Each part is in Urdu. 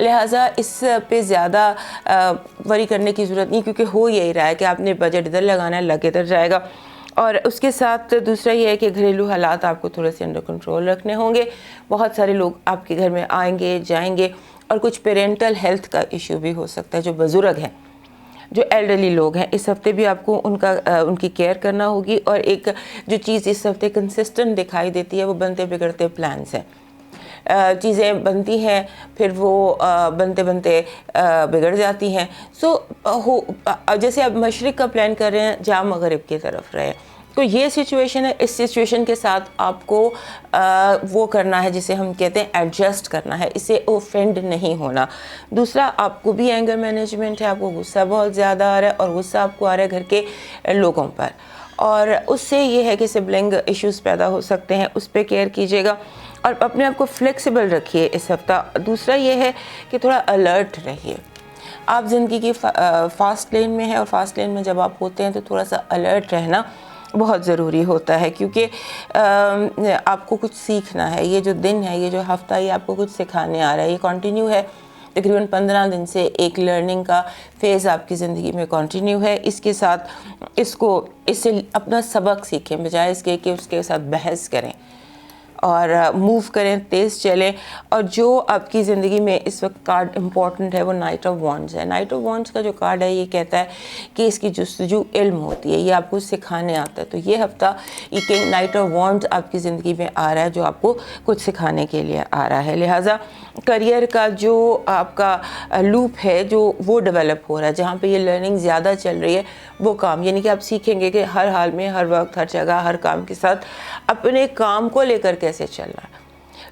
لہٰذا اس پہ زیادہ وری کرنے کی ضرورت نہیں، کیونکہ ہو یہی رہا ہے کہ آپ نے بجٹ ادھر لگانا ہے، لگ ادھر جائے گا. اور اس کے ساتھ دوسرا یہ ہے کہ گھریلو حالات آپ کو تھوڑے سے انڈر کنٹرول رکھنے ہوں گے. بہت سارے لوگ آپ کے گھر میں آئیں گے جائیں گے، اور کچھ پیرنٹل ہیلتھ کا ایشو بھی ہو سکتا ہے. جو بزرگ ہیں، جو ایلڈرلی لوگ ہیں، اس ہفتے بھی آپ کو ان کی کیئر کرنا ہوگی. اور ایک جو چیز اس ہفتے کنسسٹنٹ دکھائی دیتی ہے وہ بنتے بگڑتے پلانس ہیں. چیزیں بنتی ہیں پھر وہ بنتے بنتے بگڑ جاتی ہیں. جیسے آپ مشرق کا پلان کر رہے ہیں، جہاں مغرب کی طرف رہے، تو یہ سچویشن ہے. اس سچویشن کے ساتھ آپ کو وہ کرنا ہے جسے ہم کہتے ہیں ایڈجسٹ کرنا ہے، اسے اوفینڈ نہیں ہونا. دوسرا، آپ کو بھی اینگر مینجمنٹ ہے، آپ کو غصہ بہت زیادہ آ رہا ہے، اور غصہ آپ کو آ رہا ہے گھر کے لوگوں پر، اور اس سے یہ ہے کہ سبلنگ ایشوز پیدا ہو سکتے ہیں. اس پہ کیئر کیجیے گا اور اپنے آپ کو فلیکسیبل رکھیے اس ہفتہ. دوسرا یہ ہے کہ تھوڑا الرٹ رہیے. آپ زندگی کی فاسٹ لین میں ہیں، اور فاسٹ لین میں جب آپ ہوتے ہیں تو تھوڑا سا الرٹ رہنا بہت ضروری ہوتا ہے، کیونکہ آپ کو کچھ سیکھنا ہے. یہ جو دن ہے، یہ جو ہفتہ، یہ آپ کو کچھ سکھانے آ رہا ہے. یہ کنٹینیو ہے، تقریباً 15 دن سے ایک لرننگ کا فیز آپ کی زندگی میں کنٹینیو ہے. اس کے ساتھ اس سے اپنا سبق سیکھیں، بجائے اس کے کہ اس کے ساتھ بحث کریں، اور موو کریں، تیز چلیں. اور جو آپ کی زندگی میں اس وقت کارڈ امپورٹنٹ ہے وہ نائٹ آف وانڈز ہے. نائٹ آف وانڈز کا جو کارڈ ہے یہ کہتا ہے کہ اس کی جستجو علم ہوتی ہے، یہ آپ کو سکھانے آتا ہے. تو یہ ہفتہ یہ کنگ نائٹ آف وانڈز آپ کی زندگی میں آ رہا ہے، جو آپ کو کچھ سکھانے کے لیے آ رہا ہے. لہٰذا کریئر کا جو آپ کا لوپ ہے جو وہ ڈیولپ ہو رہا ہے، جہاں پہ یہ لرننگ زیادہ چل رہی ہے وہ کام، یعنی کہ آپ سیکھیں گے کہ ہر حال میں، ہر وقت، ہر جگہ، ہر کام کے ساتھ اپنے کام کو لے کر کیسے چلنا ہے.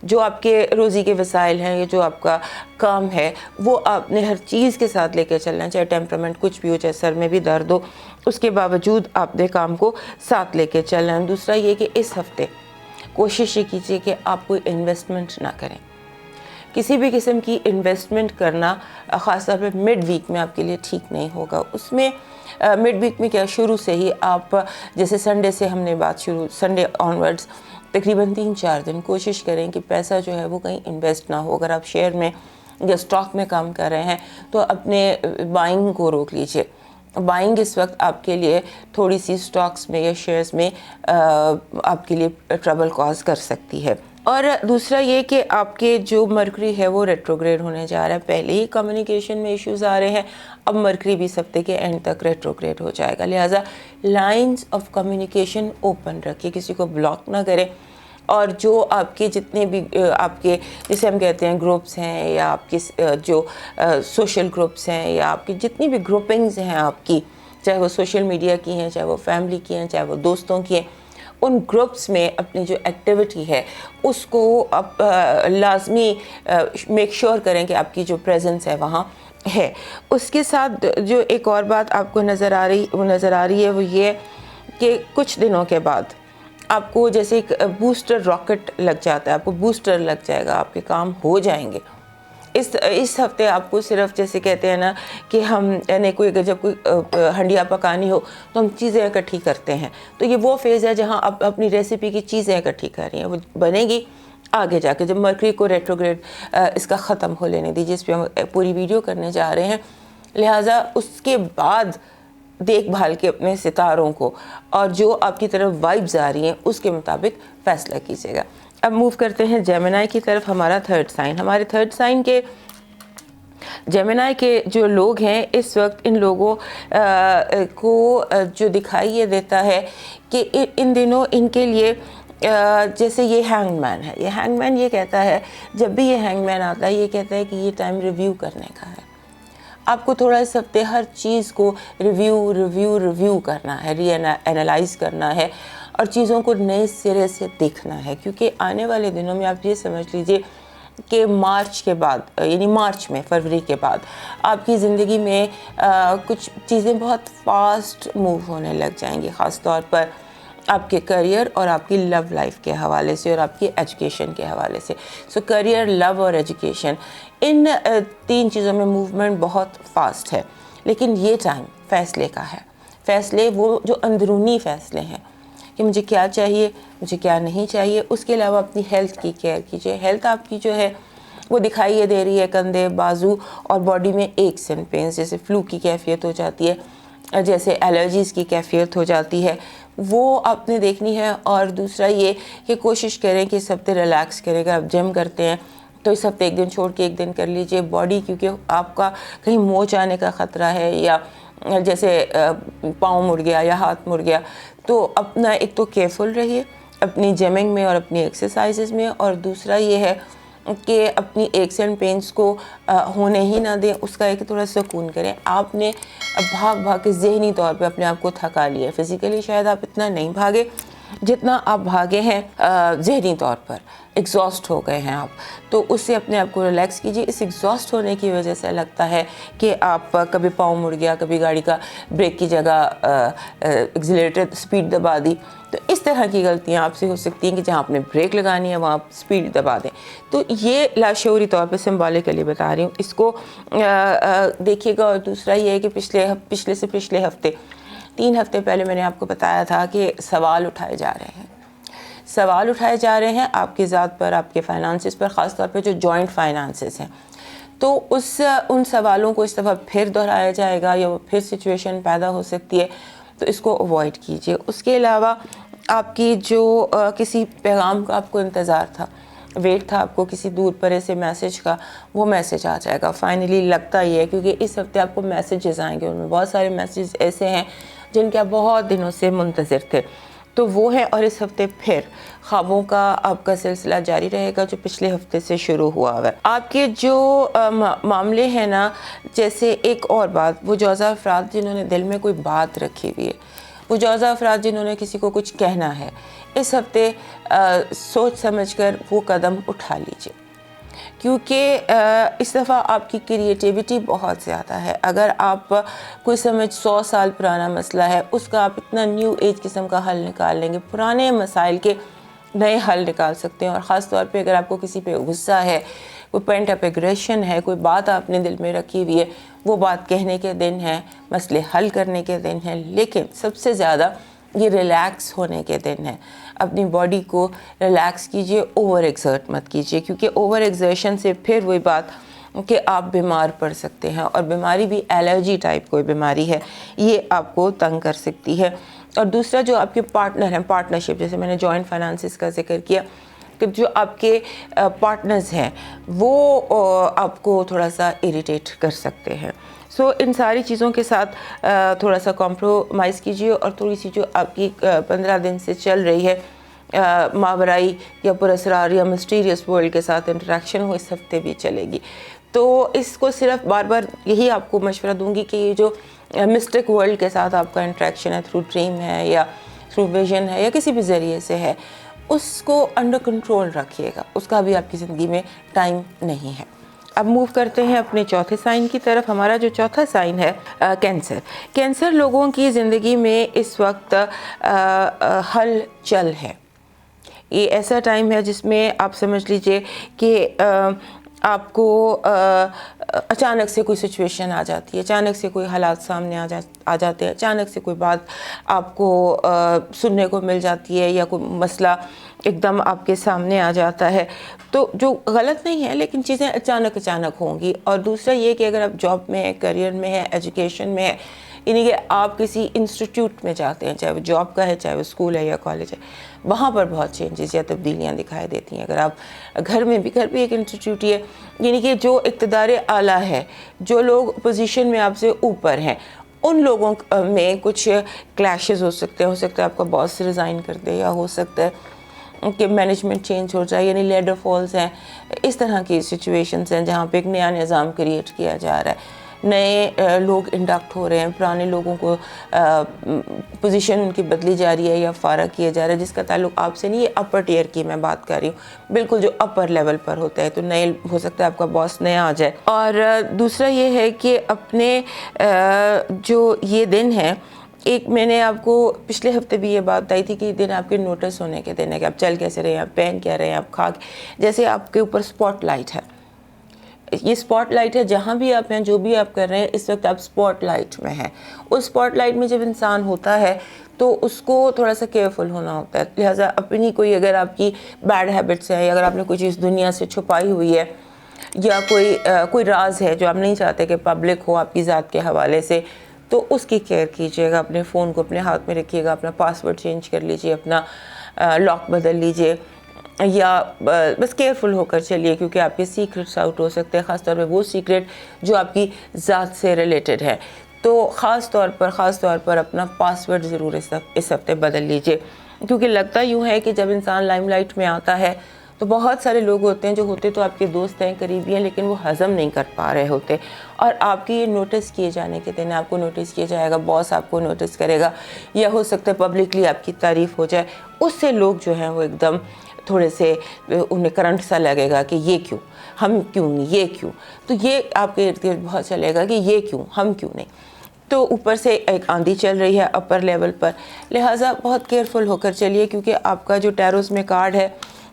جو آپ کے روزی کے وسائل ہیں، یہ جو آپ کا کام ہے، وہ آپ نے ہر چیز کے ساتھ لے کے چلنا ہے. چاہے ٹیمپرامنٹ کچھ بھی ہو، چاہے سر میں بھی درد ہو، اس کے باوجود آپ نے کام کو ساتھ لے کے چلنا ہے. دوسرا یہ کہ اس ہفتے کوشش یہ کیجیے کہ آپ کوئی انویسٹمنٹ نہ کریں. کسی بھی قسم کی انویسٹمنٹ کرنا خاص طور پہ مڈ ویک میں آپ کے لیے ٹھیک نہیں ہوگا. اس میں مڈ ویک میں کیا، شروع سے ہی آپ، جیسے سنڈے سے ہم نے بات شروع، سنڈے آنورڈز تقریباً 3-4 دن کوشش کریں کہ پیسہ جو ہے وہ کہیں انویسٹ نہ ہو. اگر آپ شیئر میں یا اسٹاک میں کام کر رہے ہیں تو اپنے بائنگ کو روک لیجئے. بائنگ اس وقت آپ کے لیے تھوڑی سی اسٹاکس میں یا شیئرز میں آپ کے لیے ٹربل کاز کر سکتی ہے. اور دوسرا یہ کہ آپ کے جو مرکری ہے وہ ریٹروگریڈ ہونے جا رہا ہے. پہلے ہی کمیونیکیشن میں ایشوز آ رہے ہیں، اب مرکری بھی اس ہفتے کے اینڈ تک ریٹروگریڈ ہو جائے گا. لہٰذا لائنز آف کمیونیکیشن اوپن رکھیے، کسی کو بلاک نہ کریں. اور جو آپ کے جتنے بھی آپ کے جسے ہم کہتے ہیں گروپس ہیں، یا آپ کے جو سوشل گروپس ہیں، یا آپ کی جتنی بھی گروپنگز ہیں آپ کی، چاہے وہ سوشل میڈیا کی ہیں، چاہے وہ فیملی کی ہیں، چاہے وہ دوستوں کی ہیں، ان گروپس میں اپنی جو ایکٹیویٹی ہے اس کو آپ لازمی میک شور کریں کہ آپ کی جو پریزنس ہے وہاں ہے. اس کے ساتھ جو ایک اور بات آپ کو نظر آ رہی ہے وہ یہ کہ کچھ دنوں کے بعد آپ کو جیسے ایک بوسٹر راکٹ لگ جاتا ہے، آپ کو بوسٹر لگ جائے گا، آپ کے کام ہو جائیں گے. اس ہفتے آپ کو صرف جیسے کہتے ہیں نا کہ ہم یعنی جب کوئی ہنڈیا پکانی ہو تو ہم چیزیں اکٹھی کرتے ہیں، تو یہ وہ فیز ہے جہاں آپ اپنی ریسیپی کی چیزیں اکٹھی کر رہی ہیں. وہ بنے گی آگے جا کے، جب مرکری کو ریٹروگریڈ اس کا ختم ہو لینے دیجیے، اس پہ ہم پوری ویڈیو کرنے جا رہے ہیں. لہٰذا اس کے بعد دیکھ بھال کے اپنے ستاروں کو اور جو آپ کی طرف وائبز آ رہی ہیں اس کے مطابق فیصلہ کیجیے گا. اب موو کرتے ہیں جیمنائی کی طرف. ہمارا تھرڈ سائن، ہمارے تھرڈ سائن کے جیمنائی کے جو لوگ ہیں، اس وقت ان لوگوں کو جو دکھائی یہ دیتا ہے کہ ان دنوں ان کے لیے جیسے یہ ہینگ مین ہے. یہ ہینگ مین یہ کہتا ہے، جب بھی یہ ہینگ مین آتا ہے یہ کہتا ہے کہ یہ ٹائم ریویو کرنے کا ہے. آپ کو تھوڑا اس ہفتے ہر چیز کو ریویو کرنا ہے، ری اینالائز کرنا ہے، اور چیزوں کو نئے سرے سے دیکھنا ہے. کیونکہ آنے والے دنوں میں آپ یہ سمجھ لیجئے کہ مارچ کے بعد، یعنی مارچ میں، فروری کے بعد آپ کی زندگی میں کچھ چیزیں بہت فاسٹ موو ہونے لگ جائیں گی، خاص طور پر آپ کے کریئر اور آپ کی لو لائف کے حوالے سے اور آپ کی ایجوکیشن کے حوالے سے. سو کریئر، لو اور ایجوکیشن، ان 3 چیزوں میں موومنٹ بہت فاسٹ ہے. لیکن یہ ٹائم فیصلے کا ہے. فیصلے وہ جو اندرونی فیصلے ہیں کہ مجھے کیا چاہیے، مجھے کیا نہیں چاہیے. اس کے علاوہ اپنی ہیلتھ کی کیئر کیجیے. ہیلتھ آپ کی جو ہے وہ دکھائی یہ دے رہی ہے کندھے، بازو اور باڈی میں ایکس اینڈ پینس، جیسے فلو کی کیفیت ہو جاتی ہے، جیسے الرجیز کی کیفیت ہو جاتی ہے، وہ آپ نے دیکھنی ہے۔ اور دوسرا یہ کہ کوشش کریں کہ اس ہفتے ریلیکس کریں۔ اگر آپ جم کرتے ہیں تو اس ہفتے ایک دن چھوڑ کے ایک دن کر لیجئے۔ باڈی کیونکہ آپ کا کہیں موچ آنے کا خطرہ ہے، یا جیسے پاؤں مڑ گیا یا ہاتھ مڑ گیا، تو اپنا ایک تو کیئرفل رہیے اپنی جمنگ میں اور اپنی ایکسرسائزز میں، اور دوسرا یہ ہے کہ اپنی ایکس اینڈ پینس کو ہونے ہی نہ دیں، اس کا ایک تھوڑا سکون کریں۔ آپ نے بھاگ بھاگ کے ذہنی طور پہ اپنے آپ کو تھکا لیا ہے، فزیکلی شاید آپ اتنا نہیں بھاگے جتنا آپ بھاگے ہیں ذہنی طور پر، ایگزاسٹ ہو گئے ہیں آپ، تو اس سے اپنے آپ کو ریلیکس کیجیے۔ اس ایگزاسٹ ہونے کی وجہ سے لگتا ہے کہ آپ کبھی پاؤں مڑ گیا، کبھی گاڑی کا بریک کی جگہ ایکسیلریٹر اسپیڈ دبا دی، تو اس طرح کی غلطیاں آپ سے ہو سکتی ہیں کہ جہاں آپ نے بریک لگانی ہے وہاں آپ اسپیڈ دبا دیں۔ تو یہ لاشعوری طور پہ سمبولکلی بتا رہی ہوں، اس کو دیکھیے گا۔ اور دوسرا یہ ہے کہ پچھلے سے پچھلے ہفتے 3 ہفتے پہلے میں نے آپ کو بتایا تھا کہ سوال اٹھائے جا رہے ہیں، سوال اٹھائے جا رہے ہیں آپ کی ذات پر، آپ کے فائنانسز پر، خاص طور پہ جو جوائنٹ فائنانسز ہیں، تو ان سوالوں کو اس دفعہ پھر دہرایا جائے گا، یا پھر سچویشن پیدا ہو سکتی ہے، تو اس کو اوائڈ کیجیے۔ اس کے علاوہ آپ کی جو کسی پیغام کا آپ کو انتظار تھا، ویٹ تھا آپ کو کسی دور پرے سے میسج کا، وہ میسج آ جائے گا فائنلی۔ لگتا یہ ہے کیونکہ اس ہفتے آپ کو میسیجز آئیں گے، ان میں بہت سارے میسیجز ایسے ہیں جن کے آپ بہت دنوں سے منتظر تھے، تو وہ ہے۔ اور اس ہفتے پھر خوابوں کا آپ کا سلسلہ جاری رہے گا جو پچھلے ہفتے سے شروع ہوا ہے۔ آپ کے جو معاملے ہیں نا، جیسے ایک اور بات، وہ جوزہ افراد جنہوں نے دل میں کوئی بات رکھی ہوئی ہے، وہ جوزہ افراد جنہوں نے کسی کو کچھ کہنا ہے، اس ہفتے سوچ سمجھ کر وہ قدم اٹھا لیجئے، کیونکہ اس دفعہ آپ کی کریٹیوٹی بہت زیادہ ہے۔ اگر آپ کوئی سمجھ 100 سال پرانا مسئلہ ہے، اس کا آپ اتنا نیو ایج قسم کا حل نکال لیں گے، پرانے مسائل کے نئے حل نکال سکتے ہیں۔ اور خاص طور پہ اگر آپ کو کسی پہ غصہ ہے، کوئی پینٹ اپ ایگریشن ہے، کوئی بات آپ نے دل میں رکھی ہوئی ہے، وہ بات کہنے کے دن ہیں، مسئلے حل کرنے کے دن ہیں، لیکن سب سے زیادہ یہ ریلیکس ہونے کے دن ہیں۔ اپنی باڈی کو ریلیکس کیجئے، اوور ایکسرٹ مت کیجئے، کیونکہ اوور ایکزرشن سے پھر وہی بات کہ آپ بیمار پڑ سکتے ہیں، اور بیماری بھی الرجی ٹائپ کوئی بیماری ہے، یہ آپ کو تنگ کر سکتی ہے۔ اور دوسرا جو آپ کے پارٹنر ہیں، پارٹنرشپ، جیسے میں نے جوائنٹ فائنانسز کا ذکر کیا، کہ جو آپ کے پارٹنرز ہیں وہ آپ کو تھوڑا سا اریٹیٹ کر سکتے ہیں۔ سو ان ساری چیزوں کے ساتھ تھوڑا سا کمپرومائز کیجیے، اور تھوڑی سی جو آپ کی 15 دن سے چل رہی ہے ماورائی یا پراسرار یا مسٹیریس ورلڈ کے ساتھ انٹریکشن، وہ اس ہفتے بھی چلے گی۔ تو اس کو صرف بار بار یہی آپ کو مشورہ دوں گی کہ یہ جو مسٹک ورلڈ کے ساتھ آپ کا انٹریکشن ہے، تھرو ڈریم ہے یا تھرو ویژن ہے یا کسی بھی ذریعے سے ہے، اس کو انڈر کنٹرول رکھیے گا، اس کا بھی آپ کی زندگی میں ٹائم نہیں ہے۔ اب موو کرتے ہیں اپنے چوتھے سائن کی طرف۔ ہمارا جو چوتھا سائن ہے کینسر۔ کینسر لوگوں کی زندگی میں اس وقت ہل چل ہے۔ یہ ایسا ٹائم ہے جس میں آپ سمجھ لیجئے کہ آپ کو اچانک سے کوئی سچویشن آ جاتی ہے، اچانک سے کوئی حالات سامنے آ جاتے ہیں، اچانک سے کوئی بات آپ کو سننے کو مل جاتی ہے، یا کوئی مسئلہ ایک دم آپ کے سامنے آ جاتا ہے، تو جو غلط نہیں ہے لیکن چیزیں اچانک ہوں گی۔ اور دوسرا یہ کہ اگر آپ جاب میں ہے، کریئر میں ہے، ایجوکیشن میں ہے، یعنی کہ آپ کسی انسٹیٹیوٹ میں جاتے ہیں، چاہے وہ جاب کا ہے، چاہے وہ اسکول ہے یا کالج ہے، وہاں پر بہت چینجز یا تبدیلیاں دکھائی دیتی ہیں۔ اگر آپ گھر بھی ایک انسٹیٹیوٹ ہی ہے، یعنی کہ جو اقتدار اعلیٰ ہے، جو لوگ پوزیشن میں آپ سے اوپر ہیں، ان لوگوں میں کچھ کلیشز ہو سکتے ہیں آپ کا باس ریزائن کر دے، یا ہو سکتا ہے کہ مینجمنٹ چینج ہو جائے، یعنی لیڈر فالز ہیں، اس طرح کی سچویشنز ہیں جہاں پہ ایک نیا نظام کریٹ کیا جا رہا ہے، نئے لوگ انڈکٹ ہو رہے ہیں، پرانے لوگوں کو پوزیشن ان کی بدلی جا رہی ہے یا فارغ کیا جا رہا ہے، جس کا تعلق آپ سے نہیں، یہ اپر ٹیئر کی میں بات کر رہی ہوں، بالکل جو اپر لیول پر ہوتا ہے، تو نئے ہو سکتا ہے آپ کا باس نیا آ جائے۔ اور دوسرا یہ ہے کہ اپنے جو یہ دن ہے، ایک میں نے آپ کو پچھلے ہفتے بھی یہ بات بتائی تھی کہ یہ دن آپ کے نوٹس ہونے کے دن ہے، کہ آپ چل کیسے رہے ہیں، آپ پہن کیا رہے ہیں، آپ کھا جیسے آپ کے اوپر سپاٹ لائٹ ہے، یہ سپاٹ لائٹ ہے، جہاں بھی آپ ہیں، جو بھی آپ کر رہے ہیں، اس وقت آپ سپاٹ لائٹ میں ہیں۔ اس سپاٹ لائٹ میں جب انسان ہوتا ہے تو اس کو تھوڑا سا کیئرفل ہونا ہوتا ہے، لہٰذا اپنی کوئی اگر آپ کی بیڈ ہیبٹس ہیں، یا اگر آپ نے کوئی چیز دنیا سے چھپائی ہوئی ہے، یا کوئی راز ہے جو آپ نہیں چاہتے کہ پبلک ہو آپ کی ذات کے حوالے سے، تو اس کی کیئر کیجیے گا. اپنے فون کو اپنے ہاتھ میں رکھیے گا، اپنا پاسورڈ چینج کر لیجیے، اپنا لاک بدل لیجیے، یا بس کیئرفل ہو کر چلیے، کیونکہ آپ کے سیکرٹس آؤٹ ہو سکتے ہیں، خاص طور پہ وہ سیکرٹ جو آپ کی ذات سے ریلیٹڈ ہے. تو خاص طور پر اپنا پاسورڈ ضرور اس ہفتے بدل لیجیے، کیونکہ لگتا یوں ہے کہ جب انسان لائم لائٹ میں آتا ہے تو بہت سارے لوگ ہوتے ہیں جو ہوتے تو آپ کے دوست ہیں، قریبی ہیں، لیکن وہ ہضم نہیں کر پا رہے ہوتے، اور آپ کی یہ نوٹس کیے جانے کے دن آپ کو نوٹس کیا جائے گا، باس آپ کو نوٹس کرے گا، یا ہو سکتا ہے پبلکلی آپ کی تعریف ہو جائے. اس سے لوگ جو ہیں وہ ایک دم تھوڑے سے انہیں کرنٹ سا لگے گا کہ یہ کیوں، ہم کیوں نہیں، یہ کیوں. تو یہ آپ کے ارد گرد بہت چلے گا کہ یہ کیوں، ہم کیوں نہیں. تو اوپر سے ایک آندھی چل رہی ہے اپر لیول پر، لہٰذا بہت کیئرفل ہو کر چلیے، کیونکہ آپ کا جو ٹیروز میں کارڈ ہے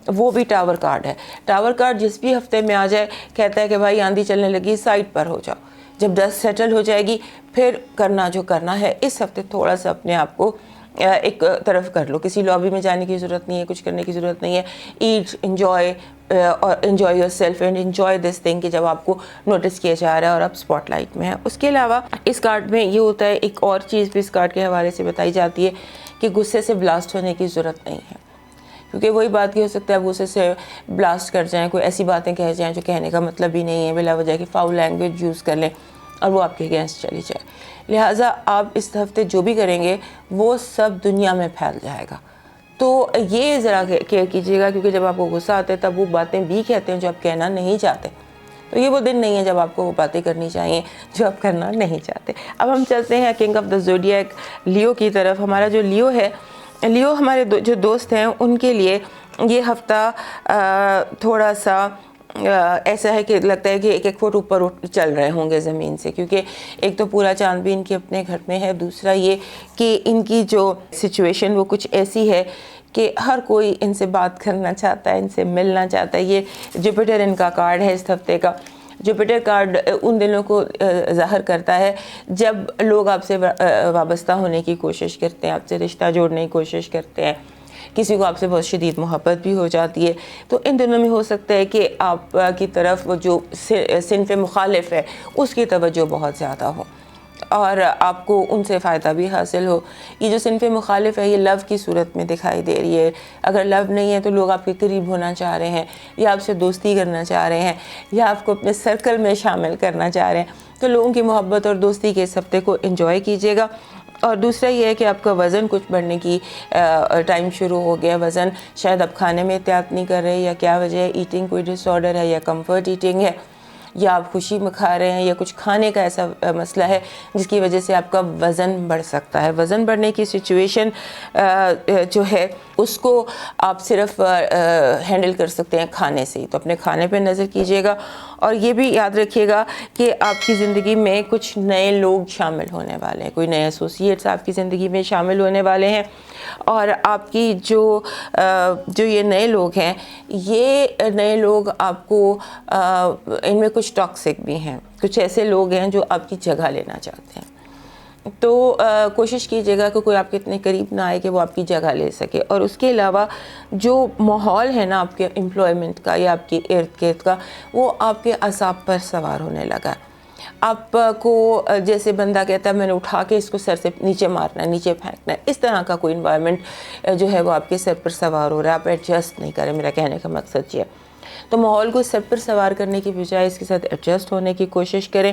وہ بھی ٹاور کارڈ ہے. ٹاور کارڈ جس بھی ہفتے میں آ جائے کہتا ہے کہ بھائی آندھی چلنے لگی، سائڈ پر ہو جاؤ، جب ڈسٹ سیٹل ہو جائے گی پھر کرنا جو کرنا ہے. اس ہفتے تھوڑا سا اپنے آپ کو ایک طرف کر لو، کسی لابی میں جانے کی ضرورت نہیں ہے، کچھ کرنے کی ضرورت نہیں ہے. ایٹ، انجوائے اور enjoy your self and enjoy this thing کہ جب آپ کو نوٹس کیا جا رہا ہے اور آپ اسپاٹ لائٹ میں ہیں. اس کے علاوہ اس کارڈ میں یہ ہوتا ہے، ایک اور چیز بھی اس کارڈ کے حوالے سے بتائی جاتی ہے کہ غصے سے بلاسٹ ہونے کی ضرورت نہیں ہے، کیونکہ وہی بات کی ہو سکتا ہے آپ غصے سے بلاسٹ کر جائیں، کوئی ایسی باتیں کہہ جائیں جو کہنے کا مطلب ہی نہیں ہے، بلا وجہ کی فاؤل لینگویج یوز کر لیں اور وہ آپ کے اگینسٹ چلی جائے. لہٰذا آپ اس ہفتے جو بھی کریں گے وہ سب دنیا میں پھیل جائے گا. تو یہ ذرا کیئر کیجیے گا، کیونکہ جب آپ کو غصہ آتا ہے تب وہ باتیں بھی کہتے ہیں جو آپ کہنا نہیں چاہتے. تو یہ وہ دن نہیں ہے جب آپ کو وہ باتیں کرنی چاہیے جو آپ کرنا نہیں چاہتے. اب ہم چلتے ہیں کنگ آف دا زوڈیاک لیو کی طرف. ہمارا جو لیو ہے، لیو ہمارے جو دوست ہیں ان کے لیے یہ ہفتہ تھوڑا سا ایسا ہے کہ لگتا ہے کہ ایک ایک فٹ اوپر چل رہے ہوں گے زمین سے، کیونکہ ایک تو پورا چاند بھی ان کے اپنے گھر میں ہے، دوسرا یہ کہ ان کی جو سچویشن وہ کچھ ایسی ہے کہ ہر کوئی ان سے بات کرنا چاہتا ہے، ان سے ملنا چاہتا ہے. یہ جوپیٹر ان کا کارڈ ہے اس ہفتے کا. جوپیٹر کارڈ ان دنوں کو ظاہر کرتا ہے جب لوگ آپ سے وابستہ ہونے کی کوشش کرتے ہیں، آپ سے رشتہ جوڑنے کی کوشش کرتے ہیں، کسی کو آپ سے بہت شدید محبت بھی ہو جاتی ہے. تو ان دنوں میں ہو سکتا ہے کہ آپ کی طرف وہ جو صنف مخالف ہے اس کی توجہ بہت زیادہ ہو اور آپ کو ان سے فائدہ بھی حاصل ہو. یہ جو صنف مخالف ہے یہ لو کی صورت میں دکھائی دے رہی ہے. اگر لو نہیں ہے تو لوگ آپ کے قریب ہونا چاہ رہے ہیں، یا آپ سے دوستی کرنا چاہ رہے ہیں، یا آپ کو اپنے سرکل میں شامل کرنا چاہ رہے ہیں. تو لوگوں کی محبت اور دوستی کے اس ہفتے کو انجوائے کیجیے گا. اور دوسرا یہ ہے کہ آپ کا وزن کچھ بڑھنے کی ٹائم شروع ہو گیا. وزن شاید آپ کھانے میں احتیاط نہیں کر رہے، یا کیا وجہ ہے، ایٹنگ کوئی ڈس آرڈر ہے یا کمفرٹ ایٹنگ ہے، یا آپ خوشی میں کھا رہے ہیں، یا کچھ کھانے کا ایسا مسئلہ ہے جس کی وجہ سے آپ کا وزن بڑھ سکتا ہے. وزن بڑھنے کی سچویشن جو ہے اس کو آپ صرف ہینڈل کر سکتے ہیں کھانے سے ہی. تو اپنے کھانے پہ نظر کیجیے گا، اور یہ بھی یاد رکھیے گا کہ آپ کی زندگی میں کچھ نئے لوگ شامل ہونے والے ہیں، کوئی نئے ایسوسیٹس آپ کی زندگی میں شامل ہونے والے ہیں. اور آپ کی جو یہ نئے لوگ ہیں، یہ نئے لوگ آپ کو ان میں کچھ ٹاکسک بھی ہیں، کچھ ایسے لوگ ہیں جو آپ کی جگہ لینا چاہتے ہیں. تو کوشش کیجیے گا کہ کوئی آپ کے اتنے قریب نہ آئے کہ وہ آپ کی جگہ لے سکے. اور اس کے علاوہ جو ماحول ہے نا آپ کے امپلائمنٹ کا یا آپ کے ارد گرد کا، وہ آپ کے اعصاب پر سوار ہونے لگا. آپ کو جیسے بندہ کہتا ہے میں نے اٹھا کے اس کو سر سے نیچے مارنا ہے، نیچے پھینکنا ہے، اس طرح کا کوئی انوائرمنٹ جو ہے وہ آپ کے سر پر سوار ہو رہا ہے. آپ ایڈجسٹ نہیں کریں، میرا کہنے کا مقصد یہ ہے. تو ماحول کو سر پر سوار کرنے کی بجائے اس کے ساتھ ایڈجسٹ ہونے کی کوشش کریں،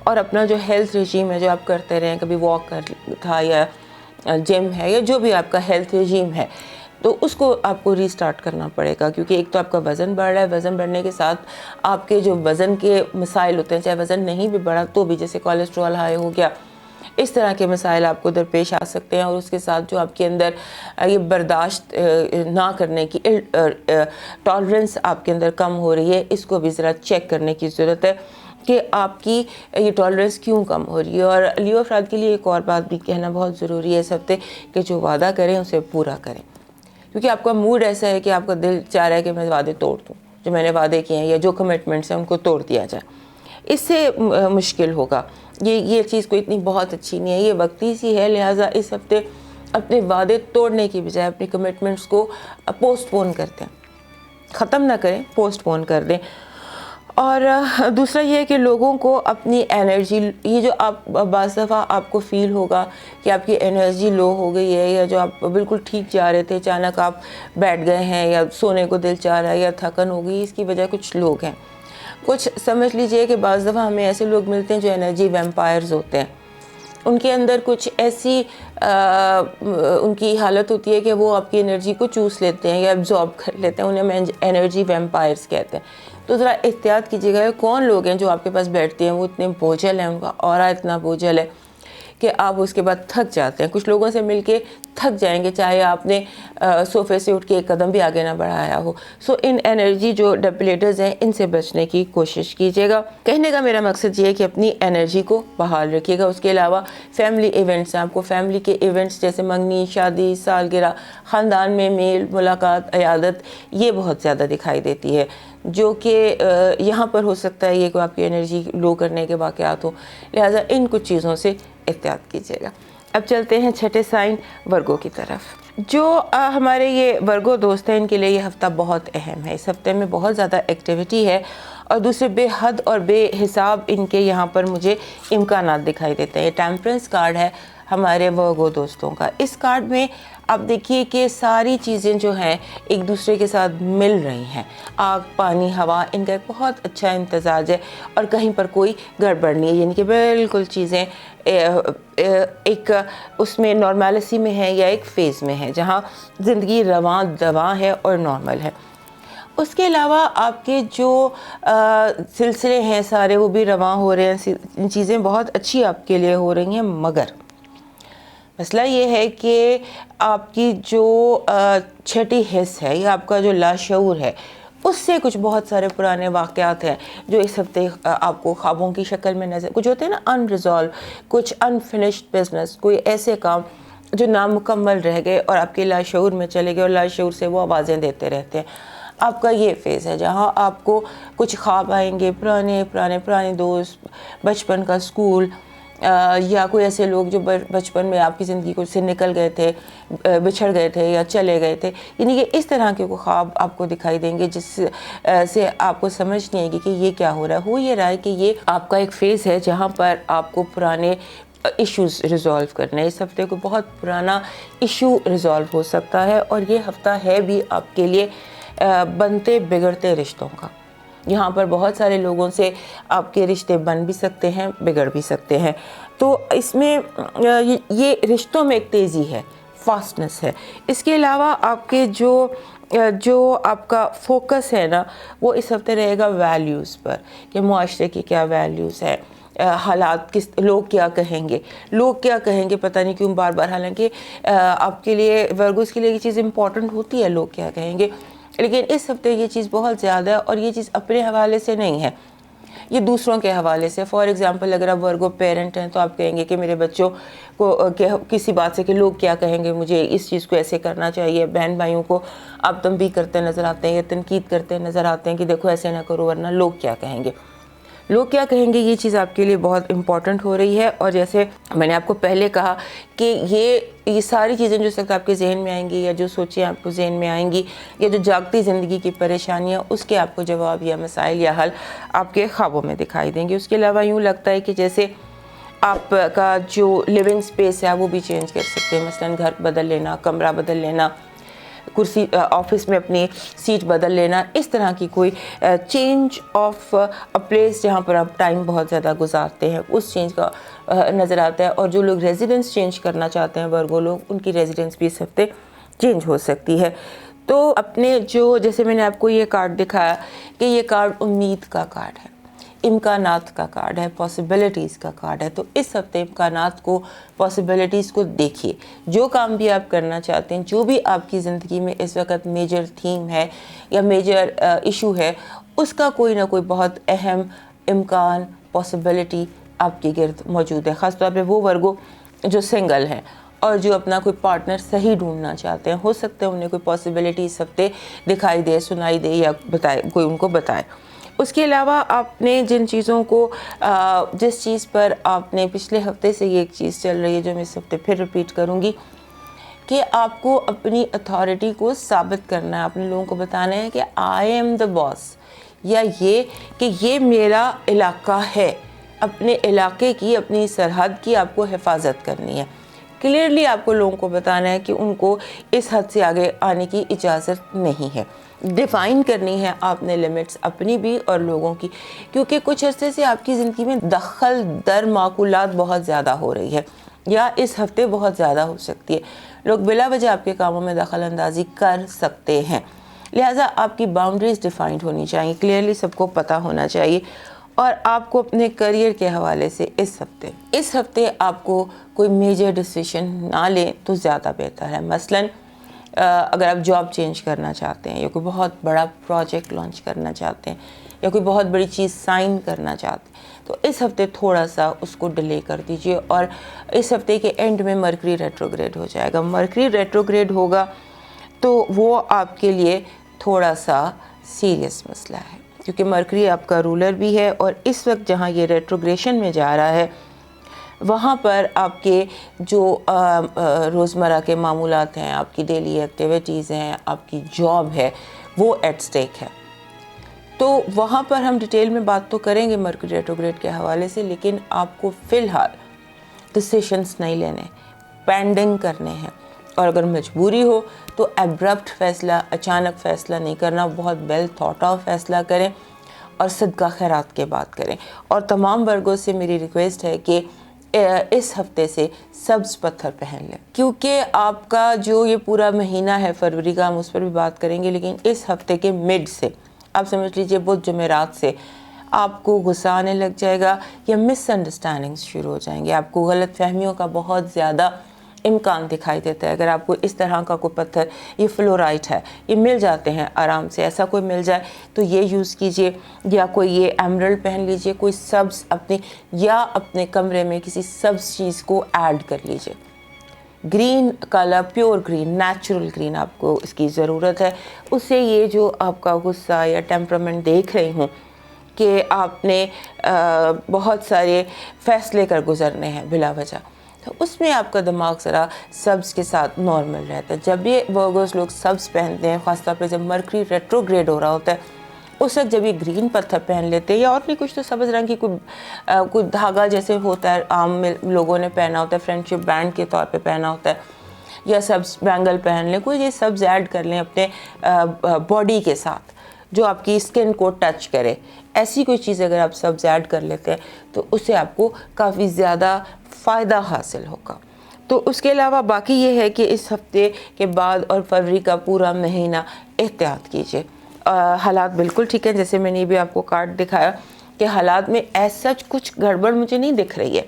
اور اپنا جو ہیلتھ رجیم ہے جو آپ کرتے رہیں، کبھی واک تھا یا جم ہے یا جو بھی آپ کا ہیلتھ رجیم ہے، تو اس کو آپ کو ریسٹارٹ کرنا پڑے گا. کیونکہ ایک تو آپ کا وزن بڑھ رہا ہے، وزن بڑھنے کے ساتھ آپ کے جو وزن کے مسائل ہوتے ہیں، چاہے وزن نہیں بھی بڑھا تو بھی، جیسے کولیسٹرول ہائی ہو گیا، اس طرح کے مسائل آپ کو درپیش آ سکتے ہیں. اور اس کے ساتھ جو آپ کے اندر یہ برداشت نہ کرنے کی ٹالرنس آپ کے اندر کم ہو رہی ہے، اس کو بھی ذرا چیک کرنے کی ضرورت ہے کہ آپ کی یہ ٹالرنس کیوں کم ہو رہی ہے. اور لیو افراد کے لیے ایک اور بات بھی کہنا بہت ضروری ہے اس ہفتے، کہ جو وعدہ کریں اسے پورا کریں. کیونکہ آپ کا موڈ ایسا ہے کہ آپ کا دل چاہ رہا ہے کہ میں وعدے توڑ دوں، جو میں نے وعدے کیے ہیں یا جو کمٹمنٹس ہیں ان کو توڑ دیا جائے. اس سے مشکل ہوگا. یہ چیز کوئی اتنی بہت اچھی نہیں ہے، یہ وقتی سی ہے. لہٰذا اس ہفتے اپنے وعدے توڑنے کی بجائے اپنی کمٹمنٹس کو پوسٹ پون کرتے ہیں، ختم نہ کریں، پوسٹ پون کر دیں. اور دوسرا یہ ہے کہ لوگوں کو اپنی انرجی، یہ جو آپ بعض دفعہ آپ کو فیل ہوگا کہ آپ کی انرجی لو ہو گئی ہے، یا جو آپ بالکل ٹھیک جا رہے تھے اچانک آپ بیٹھ گئے ہیں، یا سونے کو دل چاہ رہا ہے، یا تھکن ہو گئی، اس کی وجہ کچھ لوگ ہیں. کچھ سمجھ لیجئے کہ بعض دفعہ ہمیں ایسے لوگ ملتے ہیں جو انرجی ویمپائرز ہوتے ہیں. ان کے اندر کچھ ایسی ان کی حالت ہوتی ہے کہ وہ آپ کی انرجی کو چوس لیتے ہیں یا ایبزارب کر لیتے ہیں، انہیں ہم انرجی ویمپائرز کہتے ہیں. تو ذرا احتیاط کیجیے گا. کون لوگ ہیں جو آپ کے پاس بیٹھتے ہیں، وہ اتنے بوجھل ہیں، ان کا اورا اتنا بوجھل ہے کہ آپ اس کے بعد تھک جاتے ہیں. کچھ لوگوں سے مل کے تھک جائیں گے چاہے آپ نے صوفے سے اٹھ کے ایک قدم بھی آگے نہ بڑھایا ہو. سو ان انرجی جو ڈپلیٹرز ہیں ان سے بچنے کی کوشش کیجیے گا. کہنے کا میرا مقصد یہ ہے کہ اپنی انرجی کو بحال رکھیے گا. اس کے علاوہ فیملی ایونٹس ہیں، آپ کو فیملی کے ایونٹس جیسے منگنی، شادی، سالگرہ، خاندان میں میل ملاقات، عیادت، یہ بہت زیادہ دکھائی دیتی ہے، جو کہ یہاں پر ہو سکتا ہے یہ کہ آپ کی انرجی لو کرنے کے واقعات ہوں. لہٰذا ان کچھ چیزوں سے احتیاط کیجیے گا. اب چلتے ہیں چھٹے سائن ورگو کی طرف. جو ہمارے یہ ورگو دوست ہیں، ان کے لیے یہ ہفتہ بہت اہم ہے. اس ہفتے میں بہت زیادہ ایکٹیویٹی ہے، اور دوسرے بے حد اور بے حساب ان کے یہاں پر مجھے امکانات دکھائی دیتے ہیں. یہ ٹیمپرنس کارڈ ہے ہمارے ورگو دوستوں کا. اس کارڈ میں آپ دیکھیے کہ ساری چیزیں جو ہیں ایک دوسرے کے ساتھ مل رہی ہیں. آگ، پانی، ہوا، ان کا ایک بہت اچھا امتزاج ہے، اور کہیں پر کوئی گڑبڑ نہیں ہے. یعنی کہ بالکل چیزیں ایک اس میں نارملسی میں ہے یا ایک فیز میں ہے جہاں زندگی رواں دواں ہے اور نارمل ہے. اس کے علاوہ آپ کے جو سلسلے ہیں سارے وہ بھی رواں ہو رہے ہیں. چیزیں بہت اچھی آپ کے لیے ہو رہی ہیں، مگر مسئلہ یہ ہے کہ آپ کی جو چھٹی حص ہے یا آپ کا جو لاشعور ہے، اس سے کچھ بہت سارے پرانے واقعات ہیں جو اس ہفتے آپ کو خوابوں کی شکل میں نظر، کچھ ہوتے ہیں نا ان ریزالو، کچھ انفنشڈ بزنس، کوئی ایسے کام جو نامکمل رہ گئے اور آپ کے لاشعور میں چلے گئے، اور لاشعور سے وہ آوازیں دیتے رہتے ہیں. آپ کا یہ فیز ہے جہاں آپ کو کچھ خواب آئیں گے، پرانے دوست، بچپن کا اسکول، یا کوئی ایسے لوگ جو بچپن میں آپ کی زندگی کو سے نکل گئے تھے، بچھڑ گئے تھے یا چلے گئے تھے. یعنی کہ اس طرح کے خواب آپ کو دکھائی دیں گے جس سے آپ کو سمجھ نہیں آئے گی کہ یہ کیا ہو رہا ہے. ہو یہ رہا ہے کہ یہ آپ کا ایک فیز ہے جہاں پر آپ کو پرانے ایشوز ریزالو کرنے ہیں. اس ہفتے کو بہت پرانا ایشو ریزالو ہو سکتا ہے، اور یہ ہفتہ ہے بھی آپ کے لیے بنتے بگڑتے رشتوں کا. یہاں پر بہت سارے لوگوں سے آپ کے رشتے بن بھی سکتے ہیں، بگڑ بھی سکتے ہیں. تو اس میں یہ رشتوں میں ایک تیزی ہے، فاسٹنس ہے. اس کے علاوہ آپ کے جو آپ کا فوکس ہے نا، وہ اس ہفتے رہے گا ویلیوز پر، کہ معاشرے کی کیا ویلیوز ہے، حالات لوگ کیا کہیں گے پتہ نہیں کیوں بار بار. حالانکہ آپ کے لیے ورگوز کے لیے یہ چیز امپورٹنٹ ہوتی ہے، لوگ کیا کہیں گے، لیکن اس ہفتے یہ چیز بہت زیادہ ہے. اور یہ چیز اپنے حوالے سے نہیں ہے، یہ دوسروں کے حوالے سے. فار ایگزامپل اگر آپ ورگو پیرنٹ ہیں تو آپ کہیں گے کہ میرے بچوں کو کسی بات سے کہ لوگ کیا کہیں گے، مجھے اس چیز کو ایسے کرنا چاہیے. بہن بھائیوں کو آپ تنبیہ کرتے نظر آتے ہیں یا تنقید کرتے نظر آتے ہیں کہ دیکھو ایسے نہ کرو ورنہ لوگ کیا کہیں گے. لوگ کیا کہیں گے یہ چیز آپ کے لیے بہت امپورٹنٹ ہو رہی ہے. اور جیسے میں نے آپ کو پہلے کہا کہ یہ ساری چیزیں جو سکتا آپ کے ذہن میں آئیں گی، یا جو سوچیں آپ کو ذہن میں آئیں گی، یا جو جاگتی زندگی کی پریشانیاں، اس کے آپ کو جواب یا مسائل یا حل آپ کے خوابوں میں دکھائی دیں گے. اس کے علاوہ یوں لگتا ہے کہ جیسے آپ کا جو لیونگ سپیس ہے وہ بھی چینج کر سکتے ہیں. مثلاً گھر بدل لینا، کمرہ بدل لینا، کرسی آفس میں اپنی سیٹ بدل لینا، اس طرح کی کوئی چینج آف پلیس جہاں پر آپ ٹائم بہت زیادہ گزارتے ہیں، اس چینج کا نظر آتا ہے. اور جو لوگ ریزیڈنس چینج کرنا چاہتے ہیں ورگو لوگ، ان کی ریزیڈنس بھی اس ہفتے چینج ہو سکتی ہے. تو اپنے جیسے میں نے آپ کو یہ کارڈ دکھایا کہ یہ کارڈ امید کا کارڈ ہے، امکانات کا کارڈ ہے، پاسبلٹیز کا کارڈ ہے. تو اس ہفتے امکانات کو، پاسبلٹیز کو دیکھیے. جو کام بھی آپ کرنا چاہتے ہیں، جو بھی آپ کی زندگی میں اس وقت میجر تھیم ہے یا میجر ایشو ہے، اس کا کوئی نہ کوئی بہت اہم امکان، پاسبلٹی آپ کے گرد موجود ہے. خاص طور پہ وہ ورگو جو سنگل ہیں اور جو اپنا کوئی پارٹنر صحیح ڈھونڈنا چاہتے ہیں، ہو سکتا ہے انہیں کوئی پاسبلٹی اس ہفتے دکھائی دے، سنائی دے، یا بتائے، کوئی ان کو بتائے. اس کے علاوہ آپ نے جن چیزوں کو جس چیز پر آپ نے پچھلے ہفتے سے یہ ایک چیز چل رہی ہے جو میں اس ہفتے پھر ریپیٹ کروں گی، کہ آپ کو اپنی اتھارٹی کو ثابت کرنا ہے، اپنے لوگوں کو بتانا ہے کہ آئی ایم دا باس. یا یہ کہ یہ میرا علاقہ ہے، اپنے علاقے کی، اپنی سرحد کی آپ کو حفاظت کرنی ہے. کلیئرلی آپ کو لوگوں کو بتانا ہے کہ ان کو اس حد سے آگے آنے کی اجازت نہیں ہے. ڈیفائن کرنی ہے آپ نے لمٹس اپنی بھی اور لوگوں کی، کیونکہ کچھ عرصے سے آپ کی زندگی میں دخل در معقولات بہت زیادہ ہو رہی ہے، یا اس ہفتے بہت زیادہ ہو سکتی ہے. لوگ بلا وجہ آپ کے کاموں میں دخل اندازی کر سکتے ہیں. لہٰذا آپ کی باؤنڈریز ڈیفائنڈ ہونی چاہیے، کلیئرلی سب کو پتہ ہونا چاہیے. اور آپ کو اپنے کریئر کے حوالے سے اس ہفتے آپ کو کوئی میجر ڈیسیشن نہ لیں تو زیادہ بہتر ہے. مثلاً اگر آپ جاب چینج کرنا چاہتے ہیں، یا کوئی بہت بڑا پروجیکٹ لانچ کرنا چاہتے ہیں، یا کوئی بہت بڑی چیز سائن کرنا چاہتے ہیں، تو اس ہفتے تھوڑا سا اس کو ڈیلے کر دیجئے. اور اس ہفتے کے اینڈ میں مرکری ریٹروگریڈ ہو جائے گا. مرکری ریٹروگریڈ ہوگا تو وہ آپ کے لیے تھوڑا سا سیریس مسئلہ ہے، کیونکہ مرکری آپ کا رولر بھی ہے، اور اس وقت جہاں یہ ریٹروگریشن میں جا رہا ہے وہاں پر آپ کے جو روزمرہ کے معمولات ہیں، آپ کی ڈیلی ایکٹیویٹیز ہیں، آپ کی جاب ہے، وہ ایٹ سٹیک ہے. تو وہاں پر ہم ڈیٹیل میں بات تو کریں گے مرکری ریٹروگریڈ کے حوالے سے، لیکن آپ کو فی الحال ڈیسیشنز نہیں لینے، پینڈنگ کرنے ہیں. اور اگر مجبوری ہو تو ایبرپٹ فیصلہ، اچانک فیصلہ نہیں کرنا، بہت ویل تھاٹ آف فیصلہ کریں اور صدقہ خیرات کے بات کریں. اور تمام ورگوں سے میری ریکویسٹ ہے کہ اس ہفتے سے سبز پتھر پہن لیں، کیونکہ آپ کا جو یہ پورا مہینہ ہے فروری کا، ہم اس پر بھی بات کریں گے، لیکن اس ہفتے کے مڈ سے آپ سمجھ لیجئے بدھ جمعرات سے آپ کو غصہ آنے لگ جائے گا، یا مس انڈرسٹینڈنگز شروع ہو جائیں گے. آپ کو غلط فہمیوں کا بہت زیادہ امکان دکھائی دیتا ہے. اگر آپ کو اس طرح کا کوئی پتھر، یہ فلورائٹ ہے، یہ مل جاتے ہیں آرام سے، ایسا کوئی مل جائے تو یہ یوز کیجئے، یا کوئی یہ ایمرلڈ پہن لیجئے، کوئی سبز اپنے کمرے میں کسی سبز چیز کو ایڈ کر لیجئے. Green colour, pure green, natural green آپ کو اس کی ضرورت ہے. اس سے یہ جو آپ کا غصہ یا ٹیمپرامنٹ دیکھ رہی ہوں کہ آپ نے بہت سارے فیصلے کر گزرنے ہیں بلا وجہ، تو اس میں آپ کا دماغ ذرا سبز کے ساتھ نارمل رہتا ہے. جب یہ ورگوز لوگ سبز پہنتے ہیں، خاص طور پہ جب مرکری ریٹروگریڈ ہو رہا ہوتا ہے، اس وقت جب یہ گرین پتھر پہن لیتے ہیں، یا اور نہیں کچھ تو سبز رنگ کی کوئی دھاگا جیسے ہوتا ہے عام میں لوگوں نے پہنا ہوتا ہے، فرینڈشپ بینڈ کے طور پہ پہنا ہوتا ہے، یا سبز بینگل پہن لیں، کوئی یہ سبز ایڈ کر لیں اپنے باڈی کے ساتھ جو آپ کی اسکن کو ٹچ کرے. ایسی کوئی چیز اگر آپ سبز ایڈ کر لیتے ہیں تو اس سے آپ کو کافی زیادہ فائدہ حاصل ہوگا. تو اس کے علاوہ باقی یہ ہے کہ اس ہفتے کے بعد اور فروری کا پورا مہینہ احتیاط کیجیے. حالات بالکل ٹھیک ہیں، جیسے میں نے بھی آپ کو کارڈ دکھایا کہ حالات میں ایسا کچھ گڑبڑ مجھے نہیں دکھ رہی ہے.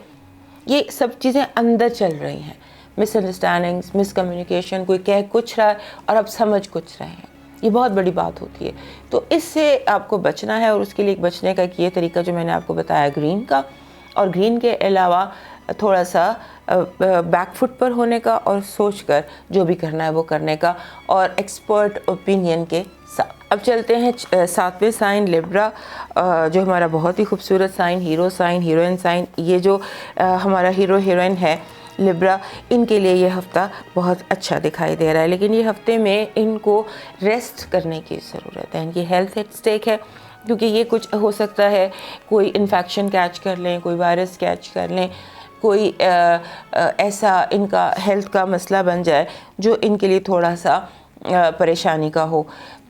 یہ سب چیزیں اندر چل رہی ہیں، مس انڈرسٹینڈنگز، مس کمیونیکیشن، کوئی کہہ کچھ رہا ہے اور آپ سمجھ کچھ رہے ہیں. یہ بہت بڑی بات ہوتی ہے. تو اس سے آپ کو بچنا ہے، اور اس کے لیے بچنے کا ایک یہ طریقہ جو میں نے آپ کو بتایا گرین کا، اور گرین کے علاوہ تھوڑا سا بیک فٹ پر ہونے کا، اور سوچ کر جو بھی کرنا ہے وہ کرنے کا، اور ایکسپرٹ اوپینین کے ساتھ. اب چلتے ہیں 7ویں سائن لیبرا، جو ہمارا بہت ہی خوبصورت sign, hero sign, heroine sign. یہ جو ہمارا ہیرو ہیروئن ہے لیبرا، ان کے لیے یہ ہفتہ بہت اچھا دکھائی دے رہا ہے، لیکن یہ ہفتے میں ان کو ریسٹ کرنے کی ضرورت ہے. ان کی ہیلتھ ایٹ سٹیک ہے، کیونکہ یہ کچھ ہو سکتا ہے کوئی انفیکشن کیچ کر لیں، کوئی وائرس کیچ کر لیں، کوئی ایسا ان کا ہیلتھ کا مسئلہ بن جائے جو ان کے لیے تھوڑا سا پریشانی کا ہو.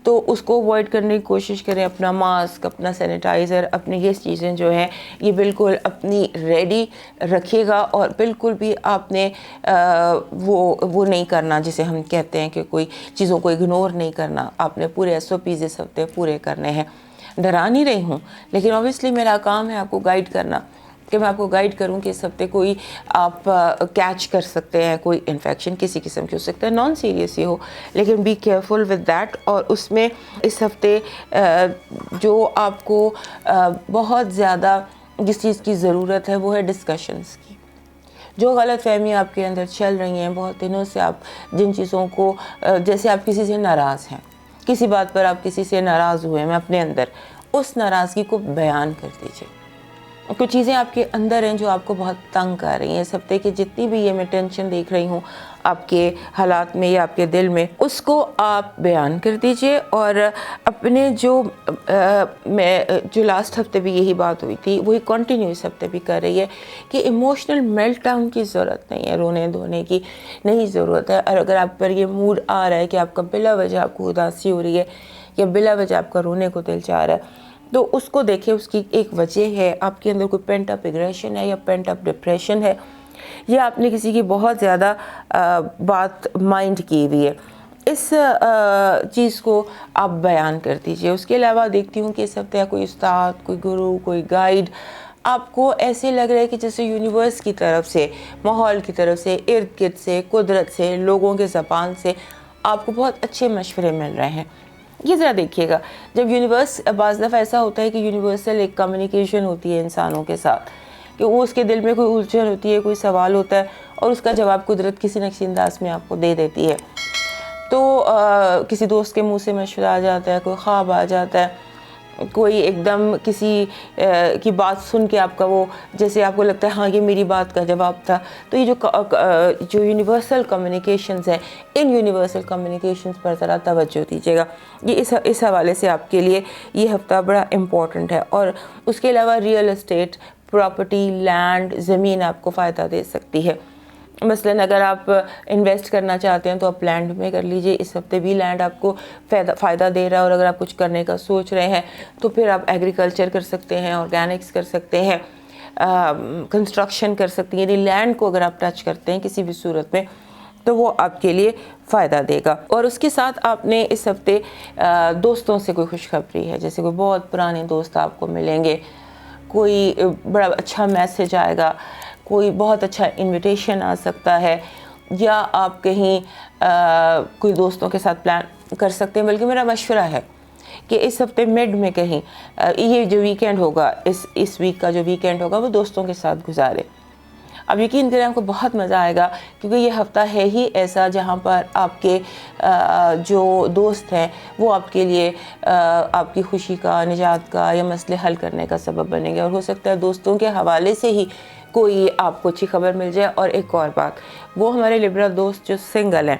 تو اس کو اوائڈ کرنے کی کوشش کریں. اپنا ماسک، اپنا سینیٹائزر، اپنی یہ چیزیں جو ہیں یہ بالکل اپنی ریڈی رکھیے گا، اور بالکل بھی آپ نے وہ نہیں کرنا جسے ہم کہتے ہیں کہ کوئی چیزوں کو اگنور نہیں کرنا. آپ نے پورے SOPs اس ہفتے پورے کرنے ہیں. ڈرا نہیں رہی ہوں، لیکن اوبیسلی میرا کام ہے آپ کو گائیڈ کرنا، کہ میں آپ کو گائیڈ کروں کہ اس ہفتے کوئی آپ کیچ کر سکتے ہیں، کوئی انفیکشن کسی قسم کی ہو سکتا ہے، نان سیریس ہی ہو، لیکن بی کیئرفل ود دیٹ. اور اس میں اس ہفتے جو آپ کو بہت زیادہ جس چیز کی ضرورت ہے وہ ہے ڈسکشنز کی. جو غلط فہمیاں آپ کے اندر چل رہی ہیں بہت دنوں سے، آپ جن چیزوں کو، جیسے آپ کسی سے ناراض ہیں، کسی بات پر آپ کسی سے ناراض ہوئے ہیں اپنے اندر، اس ناراضگی کو بیان کر دیجیے. کچھ چیزیں آپ کے اندر ہیں جو آپ کو بہت تنگ کر رہی ہیں. اس ہفتے کی جتنی بھی یہ میں ٹینشن دیکھ رہی ہوں آپ کے حالات میں یا آپ کے دل میں, اس کو آپ بیان کر دیجئے. اور اپنے جو لاسٹ ہفتے بھی یہی بات ہوئی تھی وہی کنٹینیو اس ہفتے بھی کر رہی ہے کہ ایموشنل میلٹ ڈاؤن کی ضرورت نہیں ہے, رونے دھونے کی نہیں ضرورت ہے. اور اگر آپ پر یہ موڈ آ رہا ہے کہ آپ کا بلا وجہ آپ کو اداسی ہو رہی ہے یا بلا وجہ آپ کا رونے کو دل چاہ رہا ہے, تو اس کو دیکھیں, اس کی ایک وجہ ہے. آپ کے اندر کوئی پینٹ اپ ایگریشن ہے یا پینٹ اپ ڈپریشن ہے, یا آپ نے کسی کی بہت زیادہ بات مائنڈ کی ہوئی ہے. اس چیز کو آپ بیان کر دیجئے. اس کے علاوہ دیکھتی ہوں کہ اس ہفتے کوئی استاد, کوئی گرو, کوئی گائیڈ آپ کو ایسے لگ رہا ہے کہ جیسے یونیورس کی طرف سے, ماحول کی طرف سے, ارد گرد سے, قدرت سے, لوگوں کے زبان سے آپ کو بہت اچھے مشورے مل رہے ہیں. یہ ذرا دیکھیے گا, جب یونیورس, بعض دفعہ ایسا ہوتا ہے کہ یونیورسل ایک کمیونیکیشن ہوتی ہے انسانوں کے ساتھ, کہ وہ اس کے دل میں کوئی الجھن ہوتی ہے, کوئی سوال ہوتا ہے, اور اس کا جواب قدرت کسی نہ کسی انداز میں آپ کو دے دیتی ہے. تو کسی دوست کے منہ سے مشورہ آ جاتا ہے, کوئی خواب آ جاتا ہے, کوئی ایک دم کسی کی بات سن کے آپ کا وہ, جیسے آپ کو لگتا ہے ہاں یہ میری بات کا جواب تھا. تو یہ جو یونیورسل کمیونیکیشنز ہیں, ان یونیورسل کمیونیکیشنز پر ذرا توجہ دیجیے گا. یہ اس حوالے سے آپ کے لیے یہ ہفتہ بڑا امپورٹنٹ ہے. اور اس کے علاوہ ریئل اسٹیٹ, پراپرٹی, لینڈ, زمین آپ کو فائدہ دے سکتی ہے. مثلاً اگر آپ انویسٹ کرنا چاہتے ہیں تو آپ لینڈ میں کر لیجئے. اس ہفتے بھی لینڈ آپ کو فائدہ دے رہا ہے. اور اگر آپ کچھ کرنے کا سوچ رہے ہیں تو پھر آپ ایگریکلچر کر سکتے ہیں, آرگینکس کر سکتے ہیں, کنسٹرکشن کر سکتے ہیں. یعنی لینڈ کو اگر آپ ٹچ کرتے ہیں کسی بھی صورت میں تو وہ آپ کے لیے فائدہ دے گا. اور اس کے ساتھ آپ نے اس ہفتے دوستوں سے کوئی خوشخبری ہے, جیسے کوئی بہت پرانے دوست آپ کو ملیں گے, کوئی بڑا اچھا میسج آئے گا, کوئی بہت اچھا انویٹیشن آ سکتا ہے, یا آپ کہیں کوئی دوستوں کے ساتھ پلان کر سکتے ہیں. بلکہ میرا مشورہ ہے کہ اس ہفتے مڈ میں کہیں یہ جو ویکینڈ ہوگا, اس ویک کا جو ویکینڈ ہوگا وہ دوستوں کے ساتھ گزارے. اب یقین کریں آپ کو بہت مزہ آئے گا, کیونکہ یہ ہفتہ ہے ہی ایسا جہاں پر آپ کے جو دوست ہیں وہ آپ کے لیے آپ کی خوشی کا, نجات کا یا مسئلے حل کرنے کا سبب بنیں گے. اور ہو سکتا ہے دوستوں کے حوالے سے ہی کوئی آپ کو اچھی خبر مل جائے. اور ایک اور بات, وہ ہمارے لبرل دوست جو سنگل ہیں,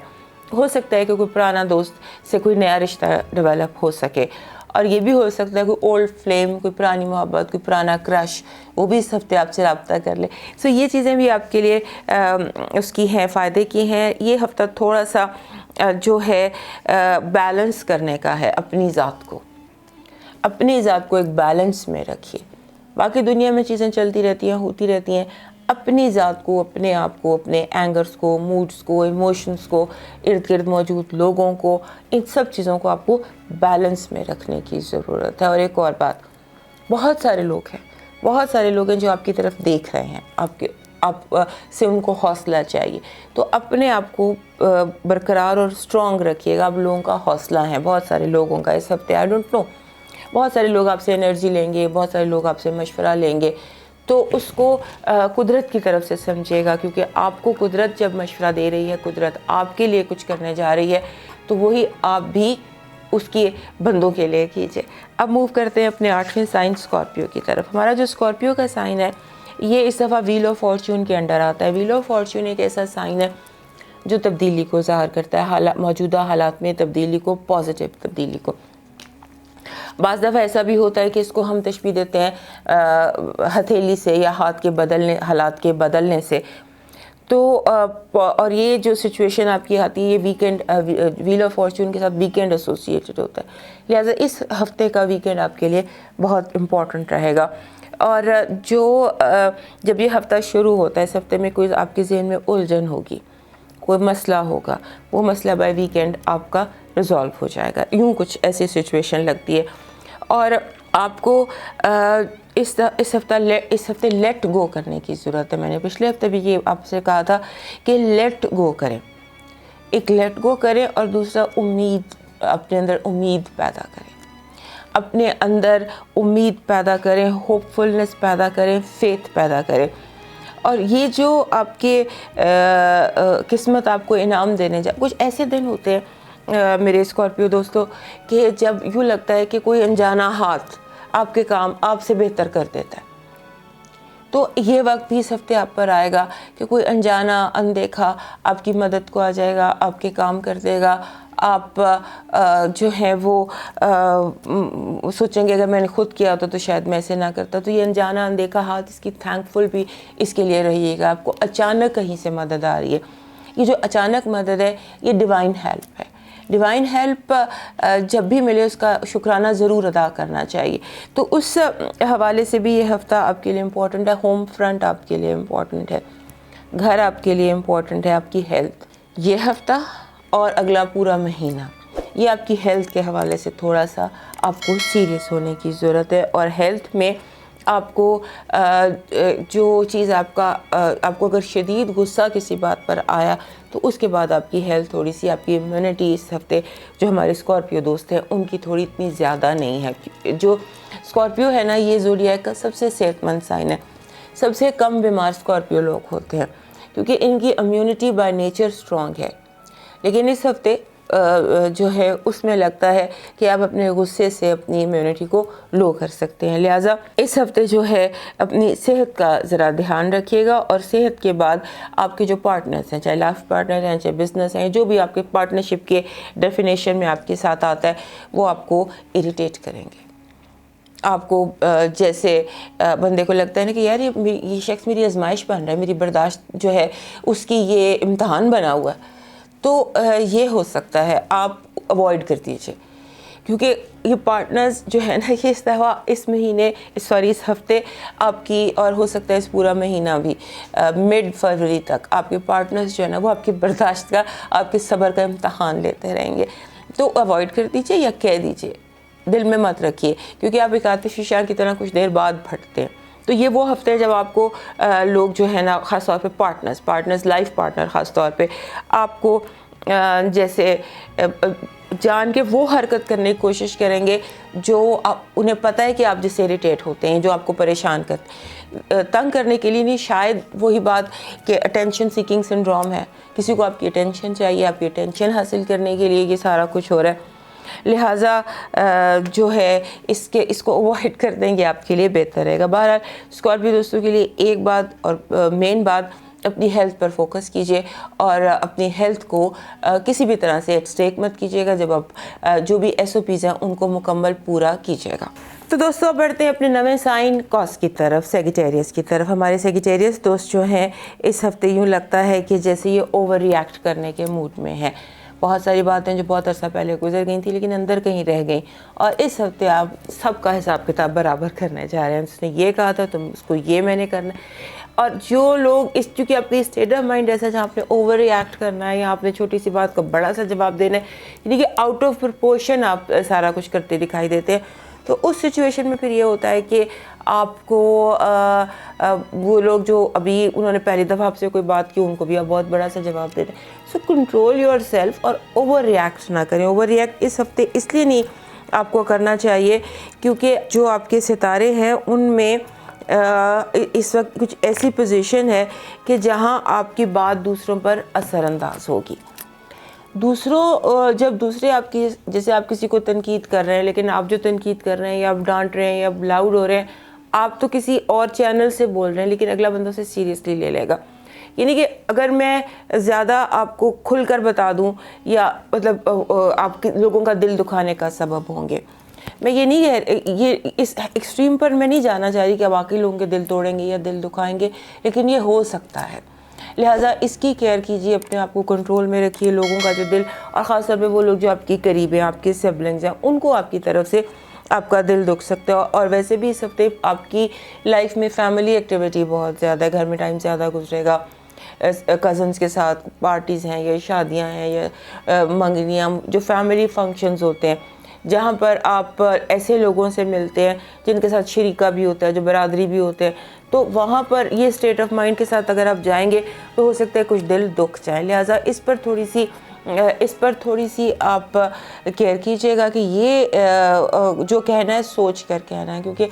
ہو سکتا ہے کہ کوئی پرانا دوست سے کوئی نیا رشتہ ڈیولپ ہو سکے. اور یہ بھی ہو سکتا ہے کوئی اولڈ فلیم, کوئی پرانی محبت, کوئی پرانا کرش, وہ بھی اس ہفتے آپ سے رابطہ کر لے. سو یہ چیزیں بھی آپ کے لیے اس کی ہیں, فائدے کی ہیں. یہ ہفتہ تھوڑا سا جو ہے بیلنس کرنے کا ہے. اپنی ذات کو ایک بیلنس میں رکھیے. باقی دنیا میں چیزیں چلتی رہتی ہیں, ہوتی رہتی ہیں. اپنی ذات کو, اپنے آپ کو, اپنے اینگرز کو, موڈز کو, ایموشنز کو, ارد گرد موجود لوگوں کو, ان سب چیزوں کو آپ کو بیلنس میں رکھنے کی ضرورت ہے. اور ایک اور بات, بہت سارے لوگ ہیں جو آپ کی طرف دیکھ رہے ہیں, آپ سے ان کو حوصلہ چاہیے. تو اپنے آپ کو برقرار اور اسٹرانگ رکھیے گا. اب لوگوں کا حوصلہ ہے, بہت سارے لوگوں کا اس ہفتے, آئی ڈونٹ نو, بہت سارے لوگ آپ سے انرجی لیں گے, بہت سارے لوگ آپ سے مشورہ لیں گے. تو اس کو قدرت کی طرف سے سمجھے گا, کیونکہ آپ کو قدرت جب مشورہ دے رہی ہے, قدرت آپ کے لیے کچھ کرنے جا رہی ہے, تو وہی آپ بھی اس کی بندوں کے لیے کیجئے. اب موو کرتے ہیں اپنے 8ویں سائن اسکارپیو کی طرف. ہمارا جو اسکارپیو کا سائن ہے یہ اس دفعہ ویل آف فارچون کے انڈر آتا ہے. ویل آف فارچون ایک ایسا سائن ہے جو تبدیلی کو ظاہر کرتا ہے, موجودہ حالات میں تبدیلی کو, پازیٹیو تبدیلی کو. بعض دفعہ ایسا بھی ہوتا ہے کہ اس کو ہم تشبیہ دیتے ہیں ہتھیلی سے یا ہاتھ کے بدلنے, حالات کے بدلنے سے. تو اور یہ جو سچویشن آپ کی آتی ہے یہ ویکینڈ, ویل آف فارچون کے ساتھ ویکینڈ ایسوسیٹڈ ہوتا ہے. لہٰذا اس ہفتے کا ویکینڈ آپ کے لیے بہت امپورٹنٹ رہے گا. اور جب یہ ہفتہ شروع ہوتا ہے, اس ہفتے میں کوئی آپ کے ذہن میں الجھن ہوگی, کوئی مسئلہ ہوگا, وہ مسئلہ بائی ویکینڈ آپ کا ریزالو ہو جائے گا. یوں کچھ ایسی سچویشن لگتی ہے. اور آپ کو اس ہفتے لیٹ گو کرنے کی ضرورت ہے. میں نے پچھلے ہفتے بھی یہ آپ سے کہا تھا کہ لیٹ گو کریں, ایک لیٹ گو کریں, اور دوسرا امید, اپنے اندر امید پیدا کریں, اپنے اندر امید پیدا کریں, ہوپ فلنس پیدا کریں, فیتھ پیدا کریں. اور یہ جو آپ کے قسمت آپ کو انعام دینے جائے, کچھ ایسے دن ہوتے ہیں میرے اسکارپیو دوستو کہ جب یوں لگتا ہے کہ کوئی انجانا ہاتھ آپ کے کام آپ سے بہتر کر دیتا ہے. تو یہ وقت بھی اس ہفتے آپ پر آئے گا کہ کوئی انجانا اندیکھا آپ کی مدد کو آ جائے گا، آپ کے کام کر دے گا. آپ جو ہے وہ سوچیں گے اگر میں نے خود کیا ہوتا تو شاید میں ایسے نہ کرتا. تو یہ انجانا اندیکھا ہاتھ، اس کی تھینک فل بھی اس کے لیے رہیے گا. آپ کو اچانک کہیں سے مدد آ رہی ہے. یہ جو اچانک مدد ہے یہ ڈیوائن ہیلپ ہے. ڈیوائن ہیلپ جب بھی ملے اس کا شکرانہ ضرور ادا کرنا چاہیے. تو اس حوالے سے بھی یہ ہفتہ آپ کے لیے امپورٹنٹ ہے. ہوم فرنٹ آپ کے لیے امپورٹنٹ ہے، گھر آپ کے لیے امپورٹنٹ ہے، آپ کی ہیلتھ. یہ ہفتہ اور اگلا پورا مہینہ یہ آپ کی ہیلتھ کے حوالے سے تھوڑا سا آپ کو سیریس ہونے کی ضرورت ہے. اور ہیلتھ میں آپ کو جو چیز آپ کو اگر شدید غصہ کسی بات پر آیا تو اس کے بعد آپ کی ہیلتھ تھوڑی سی، آپ کی امیونٹی اس ہفتے جو ہمارے اسکارپیو دوست ہیں ان کی تھوڑی اتنی زیادہ نہیں ہے. جو اسکارپیو ہے نا یہ زوڈیاک کا سب سے صحت مند سائن ہے. سب سے کم بیمار اسکارپیو لوگ ہوتے ہیں کیونکہ ان کی امیونٹی بائی نیچر اسٹرانگ ہے. لیکن اس ہفتے جو ہے اس میں لگتا ہے کہ آپ اپنے غصے سے اپنی امیونٹی کو لو کر سکتے ہیں. لہٰذا اس ہفتے جو ہے اپنی صحت کا ذرا دھیان رکھیے گا. اور صحت کے بعد آپ کے جو پارٹنرز ہیں، چاہے لائف پارٹنر ہیں، چاہے بزنس ہیں، جو بھی آپ کے پارٹنرشپ کے ڈیفینیشن میں آپ کے ساتھ آتا ہے وہ آپ کو اریٹیٹ کریں گے. آپ کو جیسے بندے کو لگتا ہے نا کہ یار یہ شخص میری آزمائش بن رہا ہے، میری برداشت جو ہے اس کی یہ امتحان بنا ہوا ہے. تو یہ ہو سکتا ہے آپ اوائڈ کر دیجئے کیونکہ یہ پارٹنرز جو ہے نا یہ اس طرح اس مہینے اس ہفتے آپ کی، اور ہو سکتا ہے اس پورا مہینہ بھی مڈ فروری تک آپ کے پارٹنرز جو ہے نا وہ آپ کی برداشت کا، آپ کے صبر کا امتحان لیتے رہیں گے. تو اوائڈ کر دیجئے یا کہہ دیجئے، دل میں مت رکھیے کیونکہ آپ ایک آتشی شعلہ کی طرح کچھ دیر بعد پھٹتے ہیں. تو یہ وہ ہفتے ہے جب آپ کو لوگ جو ہے نا خاص طور پہ پارٹنرز لائف پارٹنر خاص طور پہ آپ کو جیسے جان کے وہ حرکت کرنے کی کوشش کریں گے جو انہیں پتہ ہے کہ آپ جس سے اریٹیٹ ہوتے ہیں، جو آپ کو پریشان کرتے، تنگ کرنے کے لیے نہیں. شاید وہی بات کہ اٹینشن سیکنگ سنڈروم ہے، کسی کو آپ کی اٹینشن چاہیے، آپ کی اٹینشن حاصل کرنے کے لیے یہ سارا کچھ ہو رہا ہے. لہٰذا جو ہے اس کو اوائڈ کر دیں گے آپ کے لیے بہتر رہے گا. بہرحال اسکارپیو دوستوں کے لیے ایک بات اور مین بات، اپنی ہیلتھ پر فوکس کیجئے اور اپنی ہیلتھ کو کسی بھی طرح سے ایٹ اسٹیک مت کیجئے گا. جب آپ جو بھی SOPs ہیں ان کو مکمل پورا کیجئے گا. تو دوستوں بڑھتے ہیں اپنے نویں سائن کاس کی طرف، سیگیٹیریس کی طرف. ہمارے سیگیٹیریس دوست جو ہیں اس ہفتے یوں لگتا ہے کہ جیسے یہ اوور ری ایکٹ کرنے کے موڈ میں ہیں. بہت ساری باتیں جو بہت عرصہ پہلے گزر گئی تھیں لیکن اندر کہیں رہ گئیں، اور اس ہفتے آپ سب کا حساب کتاب برابر کرنے جا رہے ہیں. اس نے یہ کہا تھا تو اس کو یہ میں نے کرنا ہے. اور جو لوگ چونکہ آپ کی اسٹیٹ آف مائنڈ ایسا جہاں آپ نے اوور ری ایکٹ کرنا ہے یا آپ نے چھوٹی سی بات کو بڑا سا جواب دینا ہے، یعنی کہ آؤٹ آف پرپورشن آپ سارا کچھ کرتے دکھائی دیتے ہیں. تو اس سچویشن میں پھر یہ ہوتا ہے کہ آپ کو وہ لوگ جو ابھی انہوں نے پہلی دفعہ آپ سے کوئی بات کی ان کو بھی آپ بہت بڑا سا جواب دیتے ہیں. سو کنٹرول یور سیلف اور اوور ری ایکٹ نہ کریں. اوور ری ایکٹ اس ہفتے اس لیے نہیں آپ کو کرنا چاہیے کیونکہ جو آپ کے ستارے ہیں ان میں اس وقت کچھ ایسی پوزیشن ہے کہ جہاں آپ کی بات دوسروں پر اثر انداز ہوگی. جب دوسرے آپ کی، جیسے آپ کسی کو تنقید کر رہے ہیں لیکن آپ جو تنقید کر رہے ہیں یا آپ ڈانٹ رہے ہیں یا لاؤڈ ہو رہے ہیں، آپ تو کسی اور چینل سے بول رہے ہیں لیکن اگلا بندہ سے سیریسلی لے لے گا. یعنی کہ اگر میں زیادہ آپ کو کھل کر بتا دوں یا مطلب آپ لوگوں کا دل دکھانے کا سبب ہوں گے. میں یہ نہیں یہ اس ایکسٹریم پر میں نہیں جانا چاہ رہی کہ واقعی لوگوں کے دل توڑیں گے یا دل دکھائیں گے، لیکن یہ ہو سکتا ہے. لہٰذا اس کی کیئر کیجیے، اپنے آپ کو کنٹرول میں رکھیے. لوگوں کا جو دل، اور خاص طور پہ وہ لوگ جو آپ کی قریب ہیں، آپ کے سبلنگز ہیں، ان کو آپ کی طرف سے آپ کا دل دکھ سکتا ہے. اور ویسے بھی اس ہفتے آپ کی لائف میں فیملی ایکٹیویٹی بہت زیادہ ہے، گھر میں ٹائم زیادہ گزرے گا. کزنس کے ساتھ پارٹیز ہیں یا شادیاں ہیں یا منگنیاں، جو فیملی فنکشنز ہوتے ہیں جہاں پر آپ ایسے لوگوں سے ملتے ہیں جن کے ساتھ شریکہ بھی ہوتا ہے، جو برادری بھی ہوتے ہیں، تو وہاں پر یہ اسٹیٹ آف مائنڈ کے ساتھ اگر آپ جائیں گے تو ہو سکتا ہے کچھ دل دکھ جائیں. لہٰذا اس پر تھوڑی سی آپ کیئر کیجیے گا کہ یہ جو کہنا ہے سوچ کر کہنا ہے، کیونکہ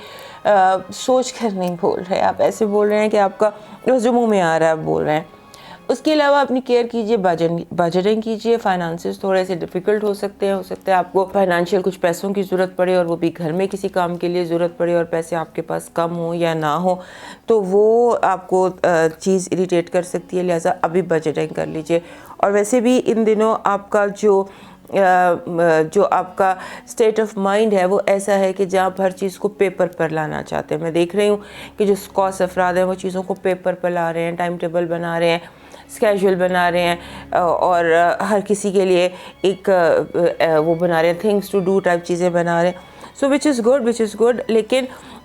سوچ کر نہیں بول رہے آپ، ایسے بول رہے ہیں کہ آپ کا جو منہ میں آ رہا ہے آپ بول رہے ہیں. اس کے علاوہ اپنی کیئر کیجیے، بجٹنگ کیجیے. فائنانسز تھوڑے سے ڈیفیکلٹ ہو سکتے ہیں آپ کو فائنینشیل کچھ پیسوں کی ضرورت پڑے اور وہ بھی گھر میں کسی کام کے لیے ضرورت پڑے اور پیسے آپ کے پاس کم ہوں یا نہ ہو، تو وہ آپ کو چیز اریٹیٹ کر سکتی ہے. لہٰذا ابھی بجٹنگ کر لیجیے. اور ویسے بھی ان دنوں آپ کا جو آپ کا اسٹیٹ آف مائنڈ ہے وہ ایسا ہے کہ جہاں آپ ہر چیز کو پیپر پر لانا چاہتے ہیں. میں دیکھ رہی ہوں کہ جو خاص افراد ہیں وہ چیزوں کو پیپر پر لا رہے ہیں، ٹائم ٹیبل بنا رہے ہیں، اسکیجول بنا رہے ہیں، اور ہر کسی کے لیے ایک وہ بنا رہے ہیں، تھنگس ٹو ڈو ٹائپ چیزیں بنا رہے ہیں. سو وچ از گڈ. لیکن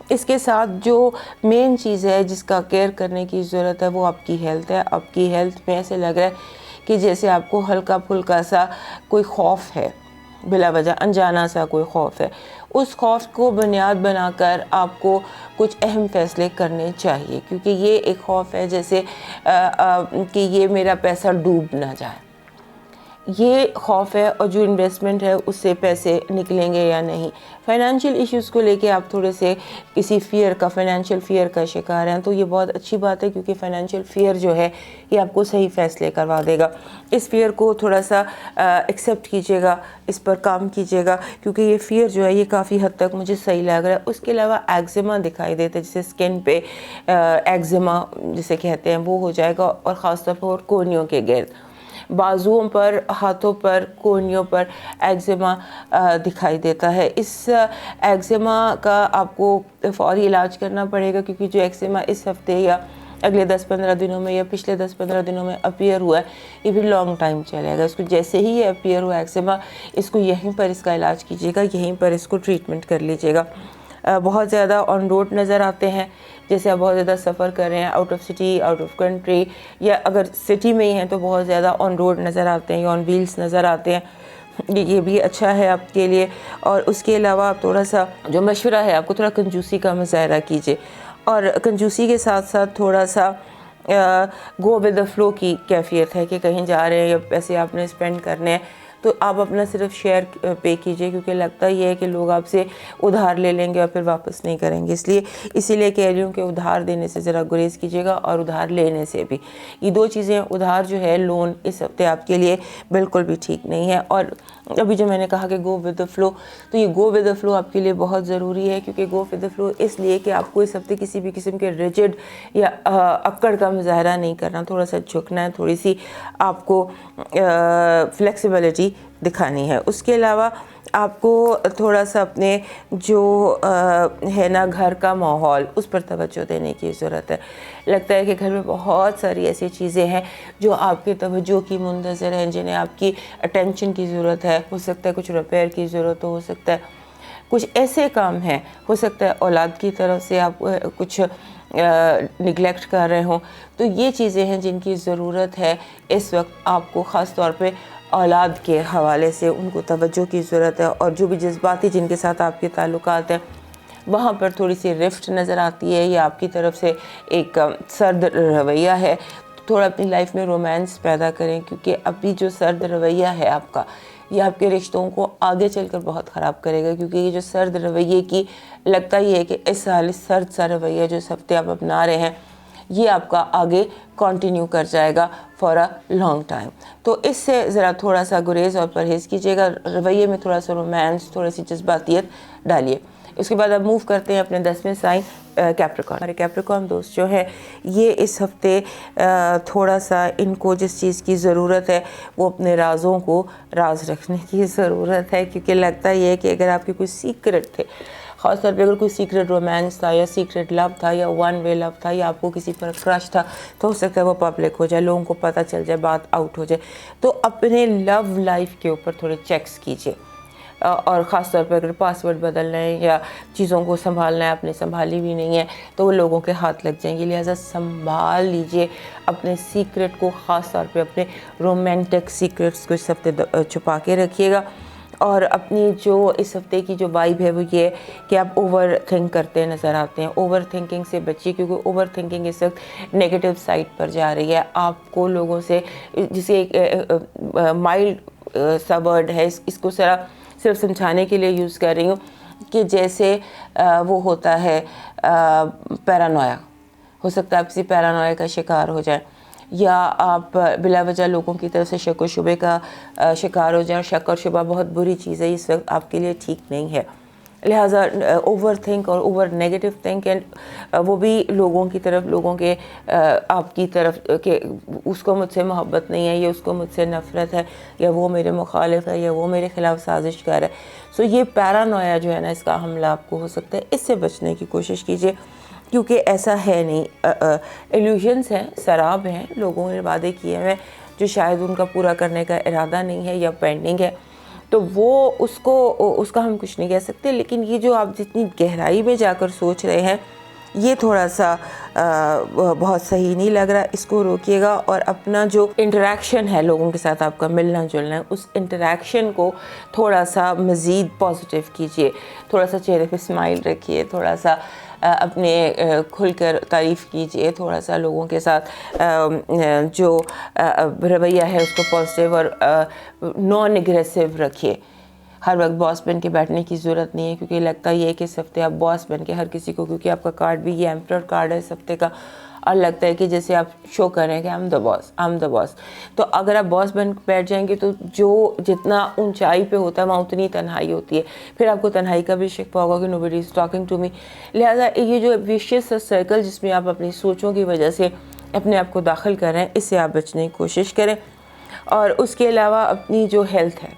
اس کے ساتھ جو مین چیز ہے جس کا کیئر کرنے کی ضرورت ہے وہ آپ کی ہیلتھ ہے. آپ کی ہیلتھ میں ایسے لگ رہا ہے کہ جیسے آپ کو ہلکا پھلکا سا کوئی خوف ہے، بلا وجہ انجانا سا کوئی خوف ہے. اس خوف کو بنیاد بنا کر آپ کو کچھ اہم فیصلے کرنے چاہیے، کیونکہ یہ ایک خوف ہے جیسے کہ یہ میرا پیسہ ڈوب نہ جائے. یہ خوف ہے، اور جو انویسٹمنٹ ہے اس سے پیسے نکلیں گے یا نہیں. فائنینشیل ایشوز کو لے کے آپ تھوڑے سے کسی فائنینشیل فیئر کا شکار ہیں، تو یہ بہت اچھی بات ہے، کیونکہ فائنینشیل فیئر جو ہے یہ آپ کو صحیح فیصلے کروا دے گا. اس فیئر کو تھوڑا سا ایکسیپٹ کیجیے گا، اس پر کام کیجیے گا، کیونکہ یہ فیئر جو ہے یہ کافی حد تک مجھے صحیح لگ رہا ہے. اس کے علاوہ ایگزیما دکھائی دیتا ہے، جسے اسکن پہ ایگزیما جسے کہتے ہیں وہ ہو جائے گا، اور خاص طور پر کونیوں کے گرد، بازوؤں پر، ہاتھوں پر، کونیوں پر ایگزیما دکھائی دیتا ہے. اس ایگزیما کا آپ کو فوری علاج کرنا پڑے گا، کیونکہ جو ایگزیما اس ہفتے یا اگلے 10-15 دنوں میں یا پچھلے 10-15 دنوں میں اپیئر ہوا ہے، یہ بھی لانگ ٹائم چلے گا. اس کو جیسے ہی یہ اپیئر ہوا ایگزیما، اس کو یہیں پر اس کا علاج کیجیے گا، یہیں پر اس کو ٹریٹمنٹ کر لیجیے گا. بہت زیادہ آن روڈ نظر آتے ہیں، جیسے آپ بہت زیادہ سفر کر رہے ہیں، out of city, out of country, یا اگر سٹی میں ہی ہیں تو بہت زیادہ آن روڈ نظر آتے ہیں یا آن ویلز نظر آتے ہیں. یہ بھی اچھا ہے آپ کے لیے. اور اس کے علاوہ آپ تھوڑا سا جو مشورہ ہے، آپ کو تھوڑا کنجوسی کا مظاہرہ کیجیے، اور کنجوسی کے ساتھ ساتھ تھوڑا سا گو ود دا فلو کی کیفیت ہے، کہ کہیں جا رہے ہیں یا پیسے آپ نے اسپینڈ کرنے ہیں تو آپ اپنا صرف شیئر پے کیجیے، کیونکہ لگتا یہ ہے کہ لوگ آپ سے ادھار لے لیں گے اور پھر واپس نہیں کریں گے. اسی لیے کہہ رہی ہوں کہ ادھار دینے سے ذرا گریز کیجیے گا، اور ادھار لینے سے بھی. یہ دو چیزیں، ادھار جو ہے، لون، اس ہفتے آپ کے لیے بالکل بھی ٹھیک نہیں ہے. اور ابھی جو میں نے کہا کہ گو ود دا فلو، تو یہ گو ود دا فلو آپ کے لیے بہت ضروری ہے، کیونکہ گو ود دا فلو اس لیے کہ آپ کو اس ہفتے کسی بھی قسم کے ریجڈ یا اکڑ کا مظاہرہ نہیں کرنا، تھوڑا سا جھکنا ہے، تھوڑی سی آپ کو فلیکسیبلٹی دکھانی ہے. اس کے علاوہ آپ کو تھوڑا سا اپنے جو ہے نا گھر کا ماحول، اس پر توجہ دینے کی ضرورت ہے. لگتا ہے کہ گھر میں بہت ساری ایسی چیزیں ہیں جو آپ کے توجہ کی منتظر ہیں، جنہیں آپ کی اٹینشن کی ضرورت ہے. ہو سکتا ہے کچھ ریپیئر کی ضرورت ہو سکتا ہے کچھ ایسے کام ہیں، ہو سکتا ہے اولاد کی طرف سے آپ کچھ نگلیکٹ کر رہے ہوں. تو یہ چیزیں ہیں جن کی ضرورت ہے اس وقت آپ کو، خاص طور پہ اولاد کے حوالے سے ان کو توجہ کی ضرورت ہے. اور جو بھی جذباتی جن کے ساتھ آپ کے تعلقات ہیں، وہاں پر تھوڑی سی رفٹ نظر آتی ہے، یا آپ کی طرف سے ایک سرد رویہ ہے. تھوڑا اپنی لائف میں رومانس پیدا کریں، کیونکہ ابھی جو سرد رویہ ہے آپ کا، یہ آپ کے رشتوں کو آگے چل کر بہت خراب کرے گا. کیونکہ یہ جو سرد رویے کی لگتا یہ ہے کہ اس سال سرد سا رویہ جو اس ہفتے آپ اپنا رہے ہیں، یہ آپ کا آگے کنٹینیو کر جائے گا فار اے لانگ ٹائم. تو اس سے ذرا تھوڑا سا گریز اور پرہیز کیجیے گا. رویے میں تھوڑا سا رومانس، تھوڑی سی جذباتیت ڈالیے. اس کے بعد اب موو کرتے ہیں اپنے 10ویں سائن کیپریکارن. ہمارے کیپریکارن دوست جو ہے، یہ اس ہفتے تھوڑا سا ان کو جس چیز کی ضرورت ہے وہ اپنے رازوں کو راز رکھنے کی ضرورت ہے. کیونکہ لگتا یہ ہے کہ اگر آپ کے کوئی سیکرٹ تھے، خاص طور پہ اگر کوئی سیکرٹ رومانس تھا یا سیکرٹ لو تھا یا ون وے لو تھا، یا آپ کو کسی پر کرش تھا، تو ہو سکتا ہے وہ پبلک ہو جائے، لوگوں کو پتہ چل جائے، بات آؤٹ ہو جائے. تو اپنے لو لائف کے اوپر تھوڑے چیکس کیجیے. اور خاص طور پہ اگر پاسورڈ بدلنا ہے یا چیزوں کو سنبھالنا ہے، آپ نے سنبھالی بھی نہیں ہے، تو وہ لوگوں کے ہاتھ لگ جائیں گے. لہٰذا سنبھال لیجیے اپنے سیکرٹ کو، خاص طور پہ اپنے رومانٹک سیکرٹس کو اس ہفتے چھپا کے رکھیے گا. اور اپنی جو اس ہفتے کی جو وائب ہے وہ یہ ہے کہ آپ اوور تھنک کرتے نظر آتے ہیں. اوور تھنکنگ سے بچیے، کیونکہ اوور تھنکنگ اس وقت نیگیٹو سائڈ پر جا رہی ہے. آپ کو لوگوں سے، جسے ایک مائلڈ سا ورڈ ہے، اس کو صرف سمجھانے کے لیے یوز کر رہی ہوں، کہ جیسے وہ ہوتا ہے پیرانویا. ہو سکتا ہے آپ کسی پیرانویا کا شکار ہو جائیں. یا آپ بلا وجہ لوگوں کی طرف سے شک و شبے کا شکار ہو جائیں. شک اور شبہ بہت بری چیز ہے, اس وقت آپ کے لیے ٹھیک نہیں ہے. لہٰذا اوور تھنک اور اوور نیگیٹو تھنک اینڈ وہ بھی لوگوں کی طرف, لوگوں کے آپ کی طرف کہ اس کو مجھ سے محبت نہیں ہے, یا اس کو مجھ سے نفرت ہے, یا وہ میرے مخالف ہے, یا وہ میرے خلاف سازش کر ہے. سو یہ پیرانویا جو ہے نا, اس کا حملہ آپ کو ہو سکتا ہے. اس سے بچنے کی کوشش کیجیے, کیونکہ ایسا ہے نہیں. ایلیوژنس ہیں, سراب ہیں, لوگوں نے وعدے کیے ہیں جو شاید ان کا پورا کرنے کا ارادہ نہیں ہے یا پینڈنگ ہے, تو وہ اس کا ہم کچھ نہیں کہہ سکتے. لیکن یہ جو آپ جتنی گہرائی میں جا کر سوچ رہے ہیں, یہ تھوڑا سا بہت صحیح نہیں لگ رہا. اس کو روکیے گا, اور اپنا جو انٹریکشن ہے لوگوں کے ساتھ, آپ کا ملنا جلنا ہے, اس انٹریکشن کو تھوڑا سا مزید پازیٹیو کیجیے. تھوڑا سا چہرے پہ اسمائل رکھیے, تھوڑا سا اپنے کھل کر تعریف کیجیے, تھوڑا سا لوگوں کے ساتھ جو رویہ ہے اس کو پازیٹیو اور نان اگریسو رکھیے. ہر وقت باس بن کے بیٹھنے کی ضرورت نہیں ہے, کیونکہ لگتا یہ ہے کہ اس ہفتے آپ باس بن کے ہر کسی کو, کیونکہ آپ کا کارڈ بھی یہ ایمپرر کارڈ ہے اس ہفتے کا, اور لگتا ہے کہ جیسے آپ شو کریں کہ I'm the boss. تو اگر آپ باس بن کے بیٹھ جائیں گے تو جو جتنا اونچائی پہ ہوتا ہے وہاں اتنی تنہائی ہوتی ہے, پھر آپ کو تنہائی کا بھی شکوہ ہوگا کہ nobody is talking to me. لہٰذا یہ جو ویشیس سرکل جس میں آپ اپنی سوچوں کی وجہ سے اپنے آپ کو داخل کر رہے ہیں, اس سے آپ بچنے کی کوشش کریں. اور اس کے علاوہ اپنی جو ہیلتھ ہے,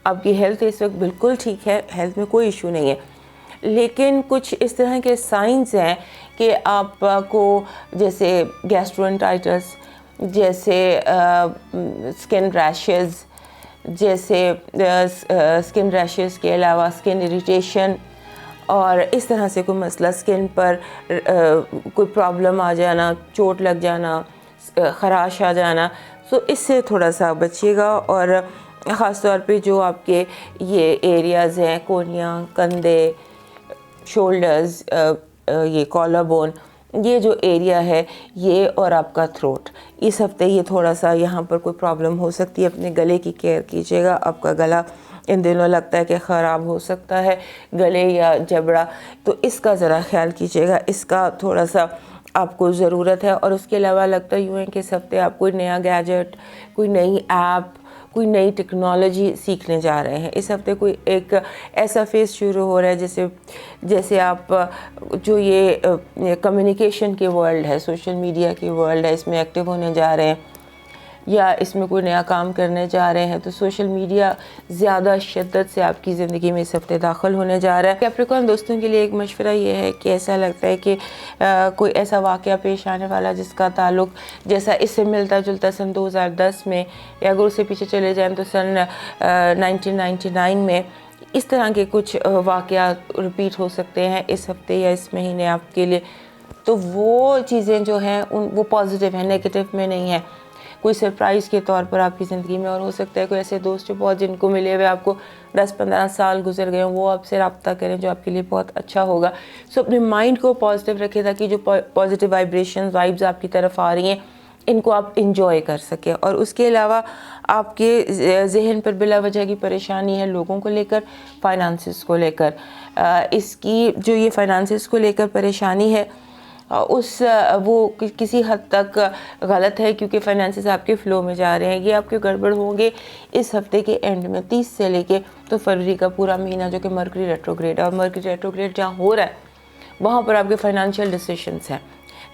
آپ کی ہیلتھ اس وقت بالکل ٹھیک ہے, ہیلتھ میں کوئی ایشو نہیں ہے, لیکن کچھ اس طرح کے سائنز ہیں کہ آپ کو جیسے گیسٹرونٹائٹس, جیسے اسکن ریشز, جیسے اسکن ریشز کے علاوہ اسکن اریٹیشن, اور اس طرح سے کوئی مسئلہ اسکن پر کوئی پرابلم آ جانا, چوٹ لگ جانا, خراش آ جانا, سو اس سے تھوڑا سا بچیے گا. اور خاص طور پہ جو آپ کے یہ ایریاز ہیں, کونیاں, کندھے, شولڈرز, یہ کالر بون, یہ جو ایریا ہے یہ, اور آپ کا تھروٹ, اس ہفتے یہ تھوڑا سا یہاں پر کوئی پرابلم ہو سکتی ہے. اپنے گلے کی کیئر کیجیے گا. آپ کا گلا ان دنوں لگتا ہے کہ خراب ہو سکتا ہے, گلے یا جبڑا, تو اس کا ذرا خیال کیجیے گا, اس کا تھوڑا سا آپ کو ضرورت ہے. اور اس کے علاوہ لگتا یوں ہے کہ اس ہفتے آپ کوئی نیا گیجٹ, کوئی نئی ایپ, کوئی نئی ٹیکنالوجی سیکھنے جا رہے ہیں. اس ہفتے کوئی ایک ایسا فیز شروع ہو رہا ہے جیسے آپ جو یہ کمیونیکیشن کی ورلڈ ہے, سوشل میڈیا کی ورلڈ ہے, اس میں ایکٹیو ہونے جا رہے ہیں, یا اس میں کوئی نیا کام کرنے جا رہے ہیں. تو سوشل میڈیا زیادہ شدت سے آپ کی زندگی میں اس ہفتے داخل ہونے جا رہا ہے. کیپریکارن دوستوں کے لیے ایک مشورہ یہ ہے کہ ایسا لگتا ہے کہ کوئی ایسا واقعہ پیش آنے والا جس کا تعلق جیسا اس سے ملتا جلتا سن 2010 میں, یا اگر اس سے پیچھے چلے جائیں تو سن 1999 میں, اس طرح کے کچھ واقعات رپیٹ ہو سکتے ہیں اس ہفتے یا اس مہینے آپ کے لیے. تو وہ چیزیں جو ہیں وہ پازیٹیو ہیں, نیگیٹو میں نہیں ہیں. کوئی سرپرائز کے طور پر آپ کی زندگی میں, اور ہو سکتا ہے کوئی ایسے دوست جو بہت جن کو ملے ہوئے آپ کو 10-15 سال گزر گئے ہوں, وہ آپ سے رابطہ کریں جو آپ کے لیے بہت اچھا ہوگا. سو اپنے مائنڈ کو پازیٹیو رکھیں تاکہ جو پازیٹیو وائبز آپ کی طرف آ رہی ہیں ان کو آپ انجوائے کر سکیں. اور اس کے علاوہ آپ کے ذہن پر بلا وجہ کی پریشانی ہے لوگوں کو لے کر, فائنانسز کو لے کر. اس کی جو یہ فائنانسز کو لے کر پریشانی ہے وہ کسی حد تک غلط ہے, کیونکہ فائنانسز آپ کے فلو میں جا رہے ہیں. یہ آپ کے گڑبڑ ہوں گے اس ہفتے کے اینڈ میں, 30 سے لے کے تو فروری کا پورا مہینہ, جو کہ مرکری ریٹروگریڈ ہے. اور مرکری ریٹروگریڈ جہاں ہو رہا ہے وہاں پر آپ کے فائنینشیل ڈیسیشنز ہیں.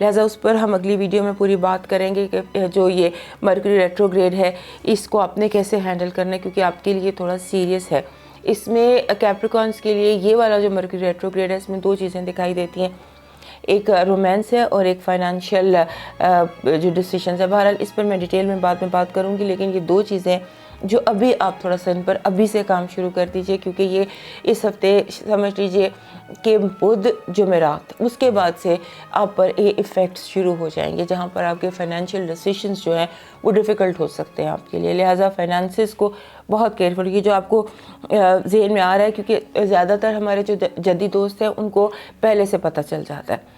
لہٰذا اس پر ہم اگلی ویڈیو میں پوری بات کریں گے کہ جو یہ مرکری ریٹروگریڈ ہے اس کو آپ نے کیسے ہینڈل کرنا ہے, کیونکہ آپ کے لیے تھوڑا سیریس ہے. اس میں کیپریکارنز کے لیے یہ والا جو مرکری ریٹروگریڈ ہے اس میں 2 چیزیں دکھائی دیتی ہیں, ایک رومانس ہے اور ایک فائنینشیل جو ڈیسیشنز ہے. بہرحال اس پر میں ڈیٹیل میں بعد میں بات کروں گی, لیکن یہ 2 چیزیں جو ابھی آپ تھوڑا سا ان پر ابھی سے کام شروع کر دیجئے, کیونکہ یہ اس ہفتے سمجھ لیجئے کہ بدھ جمعرات اس کے بعد سے آپ پر یہ ایفیکٹس شروع ہو جائیں گے, جہاں پر آپ کے فائنینشیل ڈیسیشنز جو ہیں وہ ڈیفیکلٹ ہو سکتے ہیں آپ کے لیے. لہٰذا فائنانسز کو بہت کیئرفل, یہ جو آپ کو ذہن میں آ رہا ہے, کیونکہ زیادہ تر ہمارے جو جدید دوست ہیں ان کو پہلے سے پتہ چل جاتا ہے.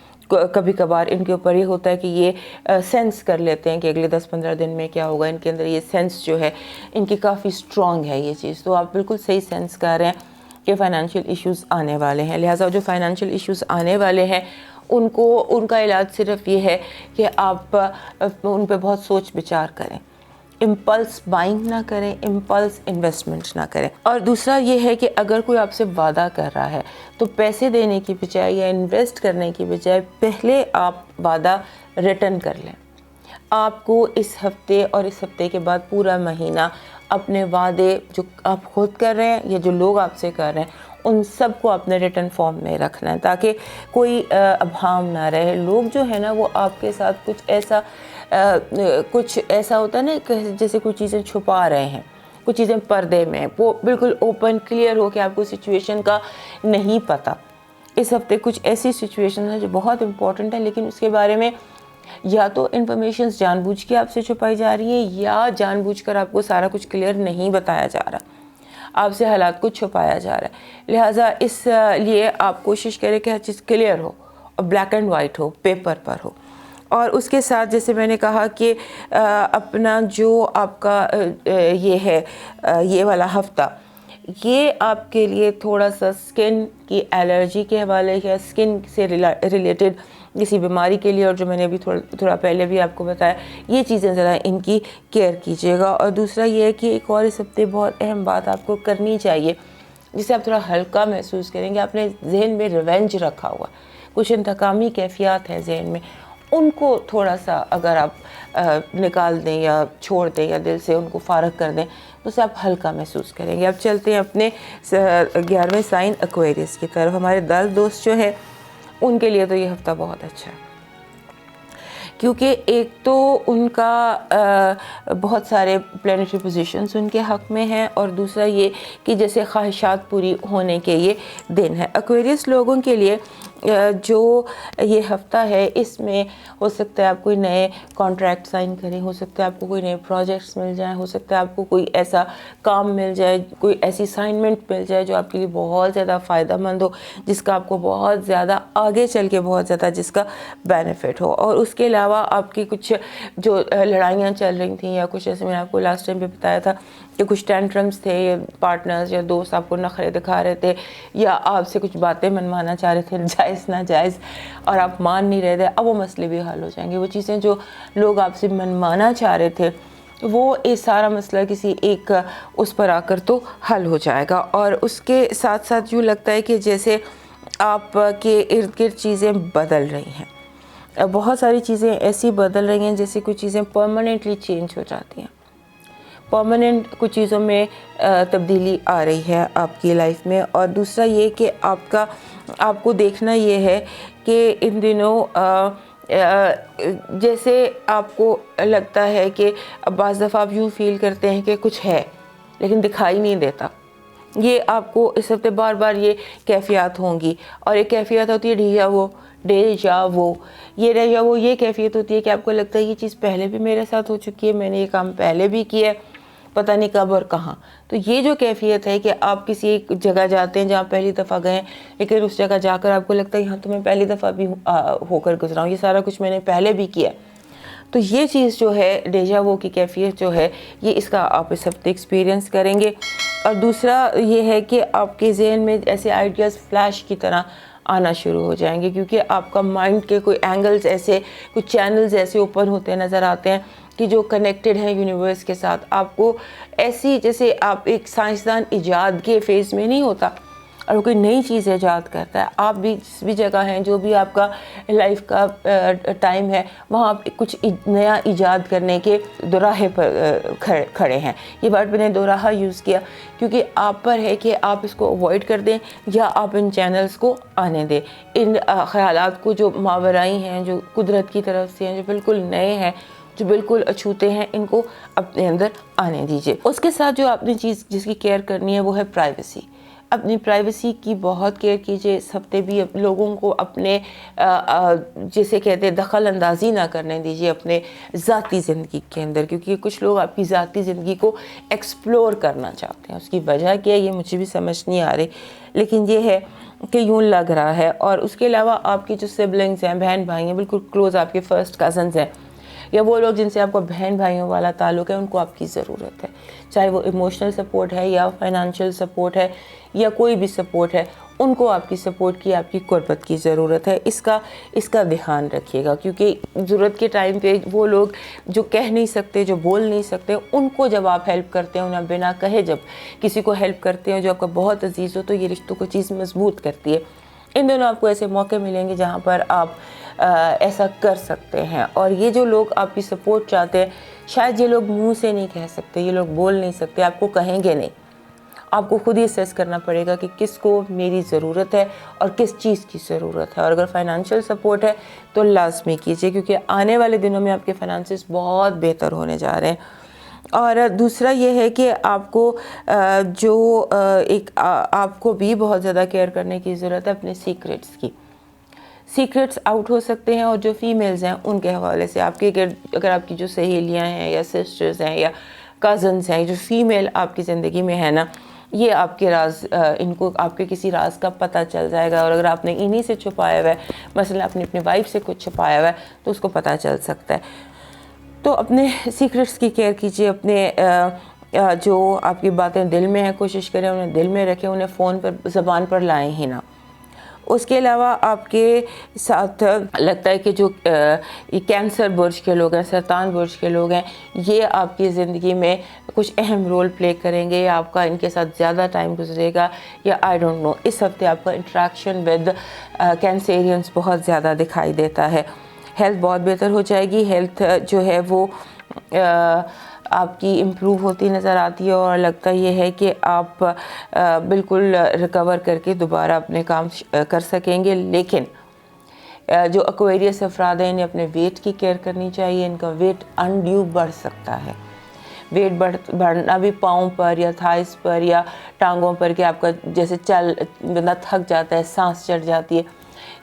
کبھی کبھار ان کے اوپر یہ ہوتا ہے کہ یہ سینس کر لیتے ہیں کہ اگلے 10-15 دن میں کیا ہوگا. ان کے اندر یہ سینس جو ہے ان کی کافی سٹرونگ ہے یہ چیز. تو آپ بالکل صحیح سینس کر رہے ہیں کہ فائنینشیل ایشوز آنے والے ہیں. لہٰذا جو فائنینشیل ایشوز آنے والے ہیں ان کا علاج صرف یہ ہے کہ آپ ان پہ بہت سوچ بچار کریں، امپلس بائنگ نہ کریں، امپلس انویسٹمنٹ نہ کریں۔ اور دوسرا یہ ہے کہ اگر کوئی آپ سے وعدہ کر رہا ہے تو پیسے دینے کی بجائے یا انویسٹ کرنے کی بجائے پہلے آپ وعدہ ریٹرن کر لیں۔ آپ کو اس ہفتے اور اس ہفتے کے بعد پورا مہینہ اپنے وعدے جو آپ خود کر رہے ہیں یا جو لوگ آپ سے کر رہے ہیں ان سب کو اپنے ریٹرن فارم میں رکھنا ہے، تاکہ کوئی ابہام نہ رہے۔ لوگ جو ہے نا وہ آپ کے ساتھ کچھ ایسا ہوتا ہے نا کہ جیسے کچھ چیزیں چھپا رہے ہیں، کچھ چیزیں پردے میں، وہ بالکل اوپن کلیئر ہو کہ آپ کو سچویشن کا نہیں پتہ۔ اس ہفتے کچھ ایسی سچویشن ہیں جو بہت امپورٹنٹ ہیں، لیکن اس کے بارے میں یا تو انفارمیشنز جان بوجھ کے آپ سے چھپائی جا رہی ہیں یا جان بوجھ کر آپ کو سارا کچھ کلیئر نہیں بتایا جا رہا، آپ سے حالات کو چھپایا جا رہا ہے۔ لہٰذا اس لیے آپ کوشش کریں کہ ہر چیز کلیئر ہو اور بلیک اینڈ وائٹ ہو، پیپر پر ہو۔ اور اس کے ساتھ جیسے میں نے کہا کہ اپنا جو آپ کا یہ ہے یہ والا ہفتہ، یہ آپ کے لیے تھوڑا سا سکن کی الرجی کے حوالے یا سکن سے ریلیٹڈ کسی بیماری کے لیے، اور جو میں نے ابھی تھوڑا پہلے بھی آپ کو بتایا، یہ چیزیں ذرا ان کی کیئر کیجیے گا۔ اور دوسرا یہ ہے کہ ایک اور اس ہفتے بہت اہم بات آپ کو کرنی چاہیے جسے آپ تھوڑا ہلکا محسوس کریں گے۔ آپ نے ذہن میں ریونج رکھا ہوا، کچھ انتقامی کیفیات ہیں ذہن میں، ان کو تھوڑا سا اگر آپ نکال دیں یا چھوڑ دیں یا دل سے ان کو فارغ کر دیں تو اسے آپ ہلکا محسوس کریں گے۔ اب چلتے ہیں اپنے 11ویں سائن ایکویریس کی طرف۔ ہمارے درد دوست جو ہے ان کے لیے تو یہ ہفتہ بہت اچھا ہے، کیونکہ ایک تو ان کا بہت سارے پلانیٹری پوزیشنز ان کے حق میں ہیں، اور دوسرا یہ کہ جیسے خواہشات پوری ہونے کے یہ دن ہے۔ ایکویریس لوگوں کے لیے جو یہ ہفتہ ہے اس میں ہو سکتا ہے آپ کوئی نئے کانٹریکٹ سائن کریں، ہو سکتا ہے آپ کو کوئی نئے پروجیکٹس مل جائیں، ہو سکتا ہے آپ کو کوئی ایسا کام مل جائے، کوئی ایسی اسائنمنٹ مل جائے جو آپ کے لیے بہت زیادہ فائدہ مند ہو، جس کا آپ کو بہت زیادہ آگے چل کے بہت زیادہ جس کا بینیفٹ ہو۔ اور اس کے علاوہ آپ کی کچھ جو لڑائیاں چل رہی تھیں یا کچھ ایسے، میں نے آپ کو لاسٹ ٹائم پہ بتایا تھا کہ کچھ ٹینٹرمز تھے، یا پارٹنرز یا دوست آپ کو نخرے دکھا رہے تھے یا آپ سے کچھ باتیں منوانا چاہ رہے تھے جائز ناجائز، اور آپ مان نہیں رہے تھے، اب وہ مسئلے بھی حل ہو جائیں گے۔ وہ چیزیں جو لوگ آپ سے منوانا چاہ رہے تھے وہ یہ سارا مسئلہ کسی ایک اس پر آ کر تو حل ہو جائے گا۔ اور اس کے ساتھ ساتھ یوں لگتا ہے کہ جیسے آپ کے ارد گرد چیزیں بدل رہی ہیں، بہت ساری چیزیں ایسی بدل رہی ہیں جیسے کچھ چیزیں پرماننٹلی چینج ہو جاتی ہیں، پرماننٹ کچھ چیزوں میں تبدیلی آ رہی ہے آپ کی لائف میں۔ اور دوسرا یہ کہ آپ کو دیکھنا یہ ہے کہ ان دنوں جیسے آپ کو لگتا ہے کہ بعض دفعہ آپ یوں فیل کرتے ہیں کہ کچھ ہے لیکن دکھائی نہیں دیتا، یہ آپ کو اس ہفتے بار بار یہ کیفیات ہوں گی۔ اور ایک کیفیت ہوتی ہے ڈیجا وہ یہ کیفیت ہوتی ہے کہ آپ کو لگتا ہے یہ چیز پہلے بھی میرے ساتھ ہو چکی ہے، میں نے یہ کام پہلے بھی کیا ہے، پتہ نہیں کب اور کہاں۔ تو یہ جو کیفیت ہے کہ آپ کسی ایک جگہ جاتے ہیں جہاں پہلی دفعہ گئے، لیکن اس جگہ جا کر آپ کو لگتا ہے یہاں تو میں پہلی دفعہ بھی ہو کر گزرا ہوں، یہ سارا کچھ میں نے پہلے بھی کیا۔ تو یہ چیز جو ہے ڈیجا وہ کی کیفیت جو ہے یہ اس کا آپ اس ہفتے ایکسپیرینس کریں گے۔ اور دوسرا یہ ہے کہ آپ کے ذہن میں ایسے آئیڈیاز فلیش کی طرح آنا شروع ہو جائیں گے، کیونکہ آپ کا مائنڈ کے کوئی اینگلز ایسے، کچھ چینلز ایسے اوپن ہوتے نظر آتے ہیں کہ جو کنیکٹڈ ہیں یونیورس کے ساتھ۔ آپ کو ایسی جیسے آپ ایک سائنسدان ایجاد کے فیز میں نہیں ہوتا اور کوئی نئی چیز ایجاد کرتا ہے، آپ بھی جس بھی جگہ ہیں، جو بھی آپ کا لائف کا ٹائم ہے، وہاں آپ کچھ نیا ایجاد کرنے کے دوراہے پر کھڑے ہیں۔ یہ ورڈ میں نے دوراہا یوز کیا کیونکہ آپ پر ہے کہ آپ اس کو اوائڈ کر دیں یا آپ ان چینلز کو آنے دیں، ان خیالات کو جو ماورائی ہیں، جو قدرت کی طرف سے ہیں، جو بالکل نئے ہیں، جو بالکل اچھوتے ہیں، ان کو اپنے اندر آنے دیجیے۔ اس کے ساتھ جو آپ نے چیز جس کی کیئر کرنی ہے وہ ہے پرائیویسی۔ اپنی پرائیویسی کی بہت کیئر کیجیے اس ہفتے بھی، لوگوں کو اپنے جسے کہتے ہیں دخل اندازی نہ کرنے دیجیے اپنے ذاتی زندگی کے اندر، کیونکہ کچھ لوگ آپ کی ذاتی زندگی کو ایکسپلور کرنا چاہتے ہیں۔ اس کی وجہ کیا ہے یہ مجھے بھی سمجھ نہیں آ رہی، لیکن یہ ہے کہ یوں لگ رہا ہے۔ اور اس کے علاوہ آپ کی جو سبلنگز ہیں، بہن بھائی ہیں، بالکل کلوز آپ کے فرسٹ کزنز ہیں، یا وہ لوگ جن سے آپ کو بہن بھائیوں والا تعلق ہے، ان کو آپ کی ضرورت ہے چاہے وہ ایموشنل سپورٹ ہے یا فائنانشیل سپورٹ ہے یا کوئی بھی سپورٹ ہے، ان کو آپ کی سپورٹ کی، آپ کی قربت کی ضرورت ہے۔ اس کا دھیان رکھیے گا، کیونکہ ضرورت کے ٹائم پہ وہ لوگ جو کہہ نہیں سکتے، جو بول نہیں سکتے، ان کو جب آپ ہیلپ کرتے ہیں، انہیں بنا کہے جب کسی کو ہیلپ کرتے ہیں جو آپ کا بہت عزیز ہو، تو یہ رشتوں کو چیز مضبوط کرتی ہے۔ ان دنوں آپ کو ایسے موقع ملیں گے جہاں پر آپ ایسا کر سکتے ہیں، اور یہ جو لوگ آپ کی سپورٹ چاہتے ہیں، شاید یہ لوگ منہ سے نہیں کہہ سکتے، یہ لوگ بول نہیں سکتے، آپ کو کہیں گے نہیں۔ آپ کو خود ہی اسیس کرنا پڑے گا کہ کس کو میری ضرورت ہے اور کس چیز کی ضرورت ہے، اور اگر فائنانشیل سپورٹ ہے تو لازمی کیجیے، کیونکہ آنے والے دنوں میں آپ کے فائنانسز بہت بہتر ہونے جا رہے ہیں۔ اور دوسرا یہ ہے کہ آپ کو آپ کو بھی بہت زیادہ کیئر کرنے کی ضرورت ہے اپنے سیکریٹس کی۔ سیکریٹس آؤٹ ہو سکتے ہیں، اور جو فیمیلز ہیں ان کے حوالے سے آپ کے اگر آپ کی جو سہیلیاں ہیں یا سسٹرز ہیں یا کزنز ہیں، جو فیمیل آپ کی زندگی میں ہے نا، یہ آپ کے راز، ان کو آپ کے کسی راز کا پتہ چل جائے گا، اور اگر آپ نے انہی سے چھپایا ہوا ہے، مثلا آپ نے اپنی وائف سے کچھ چھپایا ہوا ہے تو اس کو پتہ چل سکتا ہے۔ تو اپنے سیکریٹس کی کیئر کیجیے، اپنے جو آپ کی باتیں دل میں ہیں کوشش کریں انہیں دل میں رکھیں، انہیں فون پر زبان پر لائیں ہی نہ۔ اس کے علاوہ آپ کے ساتھ لگتا ہے کہ جو کینسر برج کے لوگ ہیں، سرطان برج کے لوگ ہیں، یہ آپ کی زندگی میں کچھ اہم رول پلے کریں گے، یا آپ کا ان کے ساتھ زیادہ ٹائم گزرے گا، یا آئی ڈونٹ نو، اس ہفتے آپ کا انٹریکشن ود کینسیرینز بہت زیادہ دکھائی دیتا ہے۔ ہیلتھ بہت بہتر ہو جائے گی، ہیلتھ جو ہے وہ آپ کی امپروو ہوتی نظر آتی ہے، اور لگتا یہ ہے کہ آپ بالکل ریکور کر کے دوبارہ اپنے کام کر سکیں گے۔ لیکن جو ایکویرئس افراد ہیں، انہیں اپنے ویٹ کی کیئر کرنی چاہیے، ان کا ویٹ انڈیو بڑھ سکتا ہے۔ ویٹ بڑھنا بھی پاؤں پر یا تھائس پر یا ٹانگوں پر، کہ آپ کا جیسے بندہ تھک جاتا ہے، سانس چڑھ جاتی ہے،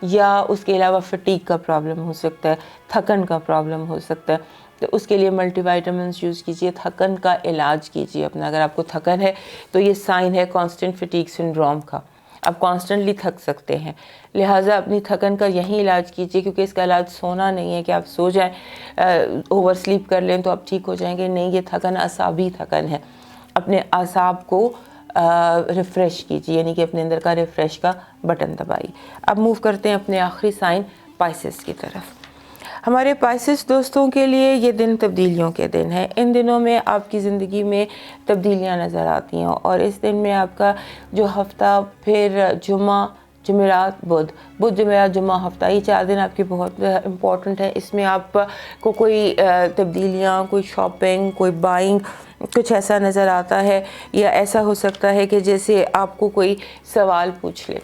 یا اس کے علاوہ فٹیگ کا پرابلم ہو سکتا ہے، تھکن کا پرابلم ہو سکتا ہے، تو اس کے لیے ملٹی وائٹامنس یوز کیجیے، تھکن کا علاج کیجیے اپنا۔ اگر آپ کو تھکن ہے تو یہ سائن ہے کانسٹنٹ فٹیگ سنڈروم کا، آپ کانسٹنٹلی تھک سکتے ہیں، لہٰذا اپنی تھکن کا یہی علاج کیجیے، کیونکہ اس کا علاج سونا نہیں ہے کہ آپ سو جائیں، اوور سلیپ کر لیں تو آپ ٹھیک ہو جائیں گے، نہیں، یہ تھکن اعصابی تھکن ہے۔ اپنے اعصاب کو ریفریش کیجیے، یعنی کہ اپنے اندر کا ریفریش کا بٹن دبائیے۔ اب موو کرتے ہیں اپنے آخری سائن پائسس کی طرف۔ ہمارے پائسس دوستوں کے لیے یہ دن تبدیلیوں کے دن ہے۔ ان دنوں میں آپ کی زندگی میں تبدیلیاں نظر آتی ہیں، اور اس دن میں آپ کا جو ہفتہ، پھر جمعہ، جمعرات، بدھ جمعرات جمعہ ہفتہ، یہ 4 دن آپ کے بہت امپورٹنٹ ہے۔ اس میں آپ کو کوئی تبدیلیاں، کوئی شاپنگ، کوئی بائنگ، کچھ ایسا نظر آتا ہے، یا ایسا ہو سکتا ہے کہ جیسے آپ کو کوئی سوال پوچھ لے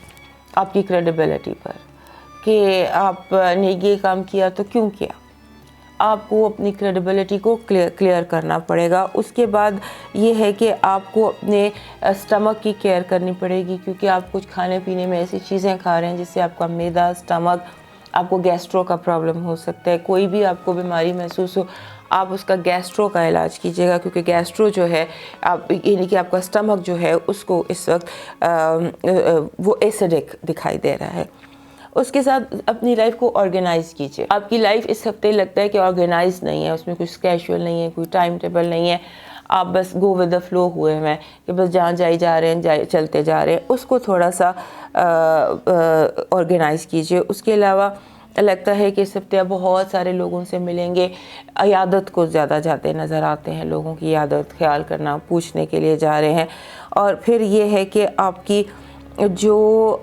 آپ کی کریڈیبلٹی پر کہ آپ نے یہ کام کیا تو کیوں کیا۔ آپ کو اپنی کریڈیبلٹی کو کلیئر کرنا پڑے گا۔ اس کے بعد یہ ہے کہ آپ کو اپنے اسٹمک کی کیئر کرنی پڑے گی، کیونکہ آپ کچھ کھانے پینے میں ایسی چیزیں کھا رہے ہیں جس سے آپ کا معدہ، اسٹمک، آپ کو گیسٹرو کا پرابلم ہو سکتا ہے۔ کوئی بھی آپ کو بیماری محسوس ہو، آپ اس کا گیسٹرو کا علاج کیجیے گا، کیونکہ گیسٹرو جو ہے یعنی کہ آپ کا اسٹمک جو ہے اس کو اس وقت وہ ایسیڈک دکھائی دے رہا ہے۔ اس کے ساتھ اپنی لائف کو آرگنائز کیجیے۔ آپ کی لائف اس ہفتے لگتا ہے کہ آرگنائز نہیں ہے، اس میں کچھ کیجول نہیں ہے، کوئی ٹائم ٹیبل نہیں ہے، آپ بس گو ود دا فلو ہوئے ہیں کہ بس جہاں جا رہے ہیں چلتے جا رہے ہیں۔ اس کو تھوڑا سا آرگنائز کیجیے۔ اس کے علاوہ لگتا ہے کہ اس ہفتے آپ بہت سارے لوگوں سے ملیں گے، عیادت کو زیادہ جاتے نظر آتے ہیں، لوگوں کی عیادت خیال کرنا، پوچھنے کے لیے جا رہے ہیں۔ اور پھر یہ ہے کہ آپ کی جو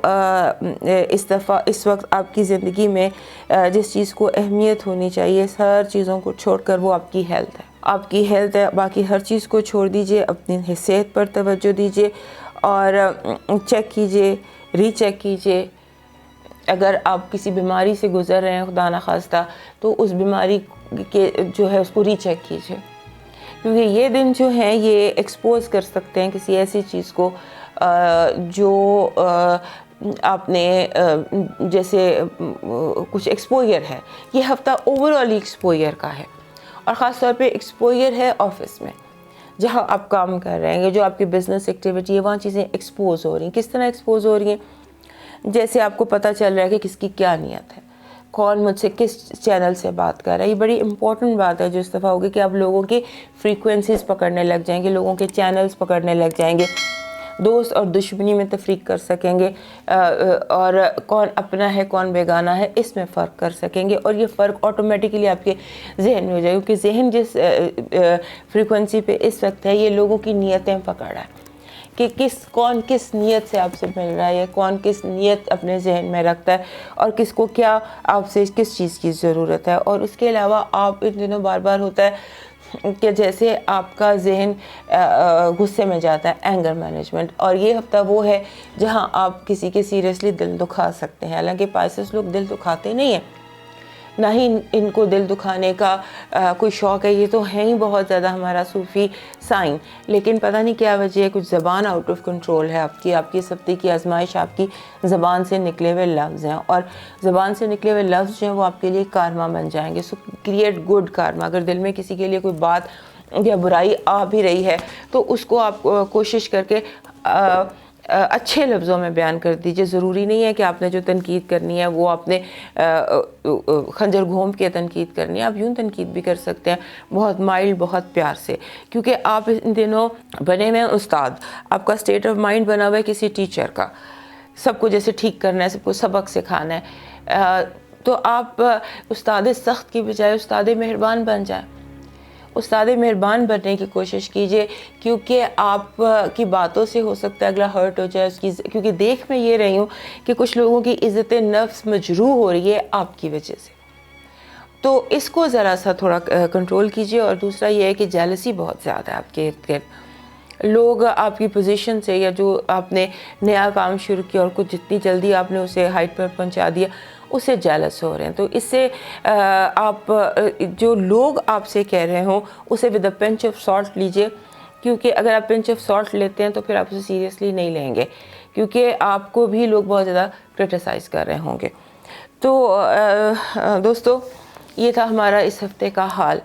اس وقت آپ کی زندگی میں جس چیز کو اہمیت ہونی چاہیے ہر چیزوں کو چھوڑ کر، وہ آپ کی ہیلتھ ہے۔ آپ کی ہیلتھ ہے، باقی ہر چیز کو چھوڑ دیجئے، اپنی صحت پر توجہ دیجئے، اور چیک کیجئے، ری چیک کیجئے۔ اگر آپ کسی بیماری سے گزر رہے ہیں خدا نخواستہ، تو اس بیماری کے جو ہے اس کو ری چیک کیجئے، کیونکہ یہ دن جو ہیں یہ ایکسپوز کر سکتے ہیں کسی ایسی چیز کو جو آپ نے جیسے کچھ ایکسپوئر ہے۔ یہ ہفتہ اوورآل ایکسپوئر کا ہے، اور خاص طور پہ ایکسپوئر ہے آفس میں، جہاں آپ کام کر رہے ہیں، جو آپ کی بزنس ایکٹیویٹی ہے، وہاں چیزیں ایکسپوز ہو رہی ہیں۔ کس طرح ایکسپوز ہو رہی ہیں؟ جیسے آپ کو پتہ چل رہا ہے کہ کس کی کیا نیت ہے، کون مجھ سے کس چینل سے بات کر رہا ہے. یہ بڑی امپورٹنٹ بات ہے جو اس دفعہ ہوگی کہ آپ لوگوں کی فریکوینسیز پکڑنے لگ جائیں گے, لوگوں کے چینلز پکڑنے لگ جائیں گے, دوست اور دشمنی میں تفریق کر سکیں گے, اور کون اپنا ہے کون بیگانہ ہے اس میں فرق کر سکیں گے. اور یہ فرق آٹومیٹکلی آپ کے ذہن میں ہو جائے گا, کیونکہ ذہن جس فریکوینسی پہ اس وقت ہے یہ لوگوں کی نیتیں پکڑ رہا ہے کہ کون کس نیت سے آپ سے مل رہا ہے, کون کس نیت اپنے ذہن میں رکھتا ہے, اور کس کو کیا آپ سے کس چیز کی ضرورت ہے. اور اس کے علاوہ آپ ان دنوں بار بار ہوتا ہے کہ جیسے آپ کا ذہن غصے میں جاتا ہے, اینگر مینجمنٹ, اور یہ ہفتہ وہ ہے جہاں آپ کسی کے سیریسلی دل دکھا سکتے ہیں. حالانکہ پائسس لوگ دل دکھاتے نہیں ہیں, نہ ہی ان کو دل دکھانے کا کوئی شوق ہے, یہ تو ہیں ہی بہت زیادہ ہمارا صوفی سائن, لیکن پتہ نہیں کیا وجہ ہے, کچھ زبان آؤٹ آف کنٹرول ہے آپ کی اس ہفتے کی آزمائش آپ کی زبان سے نکلے ہوئے لفظ ہیں, اور زبان سے نکلے ہوئے لفظ جو ہیں وہ آپ کے لیے کارما بن جائیں گے. سو کریٹ گڈ کارما. اگر دل میں کسی کے لیے کوئی بات یا برائی آ بھی رہی ہے تو اس کو آپ کوشش کر کے اچھے لفظوں میں بیان کر دیجئے. ضروری نہیں ہے کہ آپ نے جو تنقید کرنی ہے وہ آپ نے خنجر گھونپ کے تنقید کرنی ہے, آپ یوں تنقید بھی کر سکتے ہیں بہت مائلڈ, بہت پیار سے, کیونکہ آپ ان دنوں بنے ہوئے ہیں استاد, آپ کا اسٹیٹ آف مائنڈ بنا ہوا ہے کسی ٹیچر کا, سب کو جیسے ٹھیک کرنا ہے, سب کو سبق سکھانا ہے. تو آپ استاد سخت کی بجائے استاد مہربان بن جائیں. استاد مہربان بننے کی کوشش کیجئے, کیونکہ آپ کی باتوں سے ہو سکتا ہے اگلا ہرٹ ہو جائے اس کی, کیونکہ دیکھ میں یہ رہی ہوں کہ کچھ لوگوں کی عزت نفس مجروح ہو رہی ہے آپ کی وجہ سے. تو اس کو ذرا سا تھوڑا کنٹرول کیجئے. اور دوسرا یہ ہے کہ جیلسی بہت زیادہ ہے آپ کے ارد گرد. لوگ آپ کی پوزیشن سے, یا جو آپ نے نیا کام شروع کیا اور کچھ جتنی جلدی آپ نے اسے ہائٹ پر پہنچا دیا, اس سے جیلس ہو رہے ہیں. تو اس سے آپ جو لوگ آپ سے کہہ رہے ہوں اسے with a pinch of salt لیجئے, کیونکہ اگر آپ پنچ آف سالٹ لیتے ہیں تو پھر آپ اسے سیریسلی نہیں لیں گے, کیونکہ آپ کو بھی لوگ بہت زیادہ کرٹیسائز کر رہے ہوں گے. تو دوستو, یہ تھا ہمارا اس ہفتے کا حال.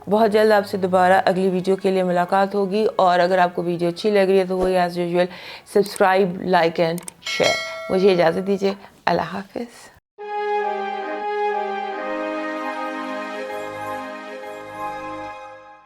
بہت جلد آپ سے دوبارہ اگلی ویڈیو کے لیے ملاقات ہوگی, اور اگر آپ کو ویڈیو اچھی لگ رہی ہے تو وہی as usual subscribe, like and share. مجھے اجازت دیجیے. اللہ حافظ.